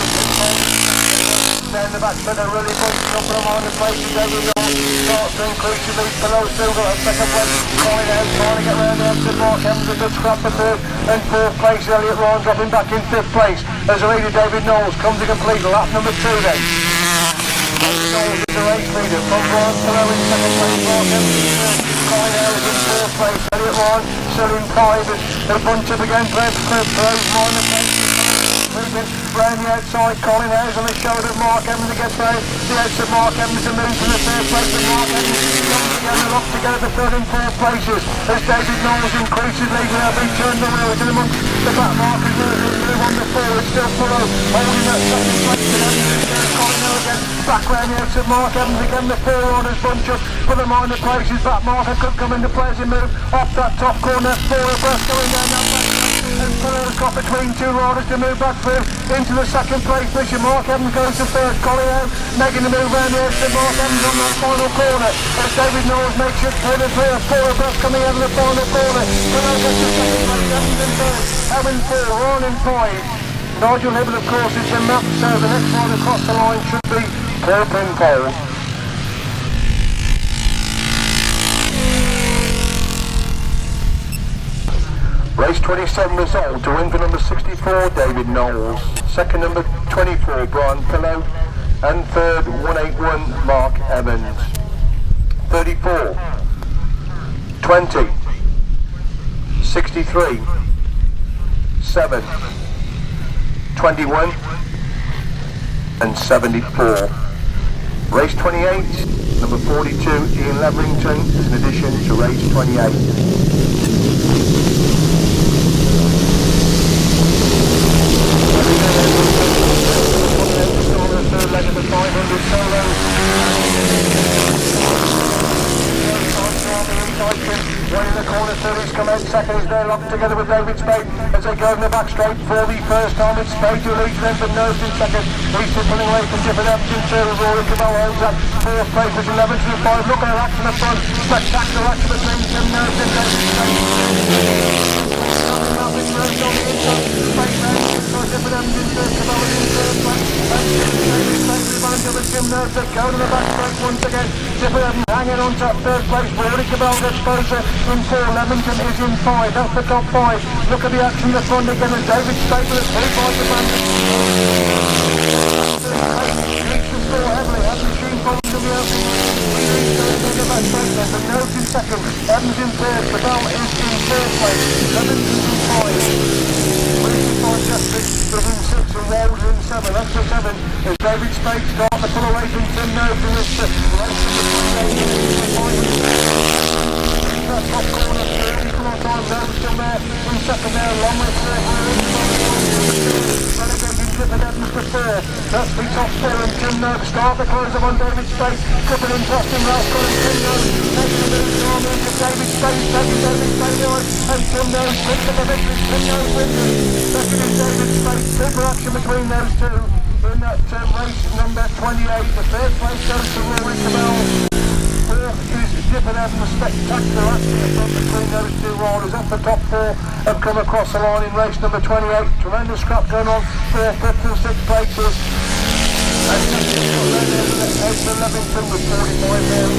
down the back straight, they're really pushing up from on the place. David Knowles starts to increase the lead below Silver at second place. Colin out trying to get round the exit. Mark Evans a good scrap for third, and fourth place Elliot Ryan dropping back in fifth place as the leader David Knowles comes to complete lap number 2 then. Knowles is the race leader from Brian Pillow in second place. Mark Evans in third, Colin out in fourth place. Elliot Ryan still in 5 as they bunch up again. Throws minor place. Round the outside, Colin Howes on the shoulder of Mark Evans to get round the outside. Mark Evans to move to the third place, and Mark Evans comes together, locked together the third and fourth places as David Knowles increases lead. Now being turned around in amongst the back markers. Move on the forward, still Pillow holding that second place, and then Colin Howes again back round the outside. Mark Evans again, the four orders bunch up for the minor places. Back marker could come into play as he move off that top corner, 4 abreast going down that way. And Pillow's got between 2 riders to move back through into the second place position. Mark Evans goes to first. Colin out making the move round the exit. Mark Evans on that final corner as David Knowles makes it 3 to 3 or 4 abreast coming out of the final corner. Pillow gets to second place. Evans in third. Evans 4, Ron in 5. Nigel Hibbert of course is the map, so the next one across the line should be Paul Pinfold. Race 27 result to win for number 64 David Knowles, second number 24 Brian Pillow, and third 181 Mark Evans. 34, 20, 63, 7, 21 and 74. Race 28, number 42 Ian Leverington is an addition to race 28. Third leg of the 500 solo. One in the corner, Ferry's come out second, is there locked together with David Speight as they go in the back straight for the first time. It's Speight who leads them, but Nobes in second. He's pulling away from Dyfed up to Rory Cabell holds that fourth place, which 11 to the 5. Look at that action up front, spectacular action between Tim Nobes and David Speight. Tim Nobes that go to the back straight once again. Dyfed hanging on top third place. Rory Cabell gets closer in 4. Leamington is in 5. That's the top 5. Look at the action in the front again as David Speight with a 35 advantage. Needs to score heavily. Hasn't seen problems in the open. The back straight there. But Nobes in second. Evans in third. Cabell is in third place. Leamington in 5. Justice is in 6 and Rolls in 7. That's the 7 as David Speight starts to pull away from Tim Nobes in this race. That top corner, equal on time, Nobes still there in second there, long way through. Relegating Dyfed seconds to 4. That's the top 4 and Tim Nobes start the close up on David Speight. Clipping in past him, Wrathall and Tim Nobes. Taking a bit of time into David Speight, taking David Speight on. And Tim Nobes picks up a victory. Tim Nobes wins it. Second is David Speight. Super action between those two. In that race number 28, the third place goes to Rory Cabell. Fourth is Dyfed having a spectacular action from between those two riders. Up the top 4 have come across the line in race number 28. Tremendous scrap going on. 4th, 5th and 6th places. And Leamington with 45 there.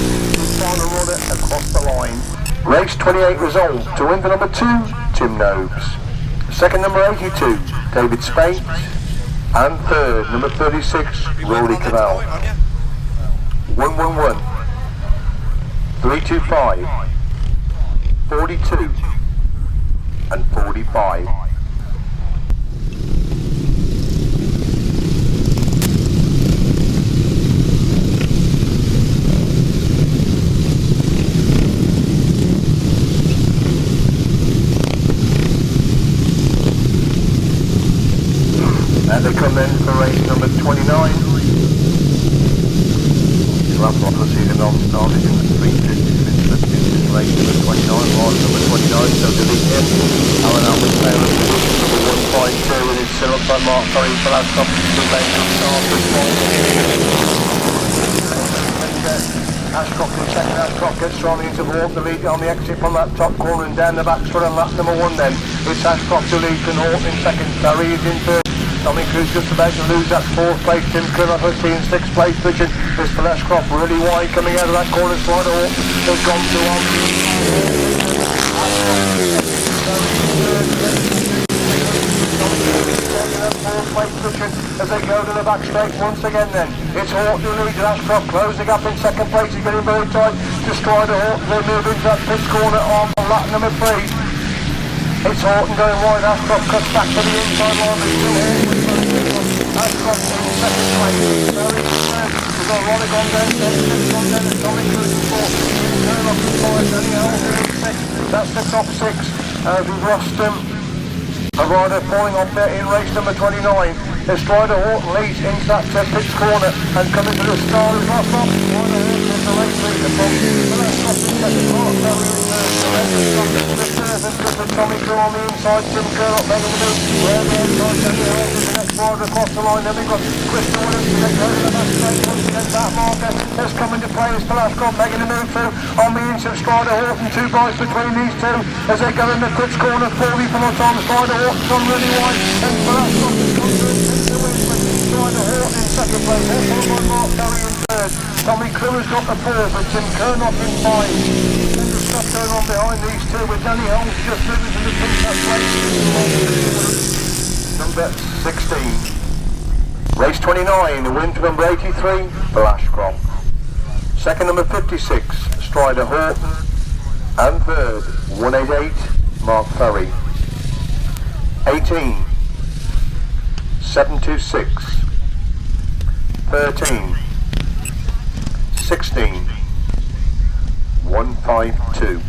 Final runner across the line. Race 28 resolved to win the number 2, Tim Nobes. Second number 82, David Speight. And third, number 36, Rory Cabell. 111, 325, 42, and 45. And they come in for race number 29. Wrathall obviously the non-started in the 350 in race number 29, ride number 29, so delete him. Alan Albert Taylor, number 152 with his syrup by Mark Ferry for last stop. Ashcroft in second, Ashcroft gets strongly into Horton, the lead on the exit from that top corner and down the back straight on lap number 1 then. It's Ashcroft who leads and Horton in second, Ferry is in third. Tommy Crewe's just about to lose that 4th place. Tim Curnock has been 6th place position. It's for Ashcroft really wide coming out of that corner. Slider Horton has gone to on. As they go to the back straight once again then. It's Horton who leads Ashcroft, closing up in second place. He's getting very tight to Strider Horton. They move into that pit corner on lap number 3. It's Horton going wide, Ashcroft cuts back to the inside line, but still Horton. Ashcroft in second place, Ferry in third. We've got Ronnie gone down, and Tommy Crewe in 4th. Curnock in 5, Danny Halsey in 6th. That's the top 6. We've lost a rider falling off there in race number 29. As Strider Horton leads into that pit corner and coming to the start of last stop. Strider Horton is the race leader from Ashcroft in second, Mark Ferry in third. Tommy Crewe on the inside, Tim Curnock making the move. Where the inside, Danny Halsey, the next rider across the line. Then we've got Crystal Williams to get going to the back straight once again. That marker has come into play as Ashcroft making the move through on the inside. Strider Horton, 2 bikes between these two as they go in the pits corner. 40 from the time. Strider Horton's on really wide and Ashcroft is come through to win with Strider Horton in second place. Followed by Mark Ferry in third. Tommy Crewe has got the 4th with Tim Curnock in 5. Stuff going on behind these two with Danny Holmes just moving to the pink place. Number 16. Race 29, the win for number 83 for Ashcroft. Second number 56, Strider Horton. And third, 188, Mark Ferry. 18, 726. 13, 16. 152.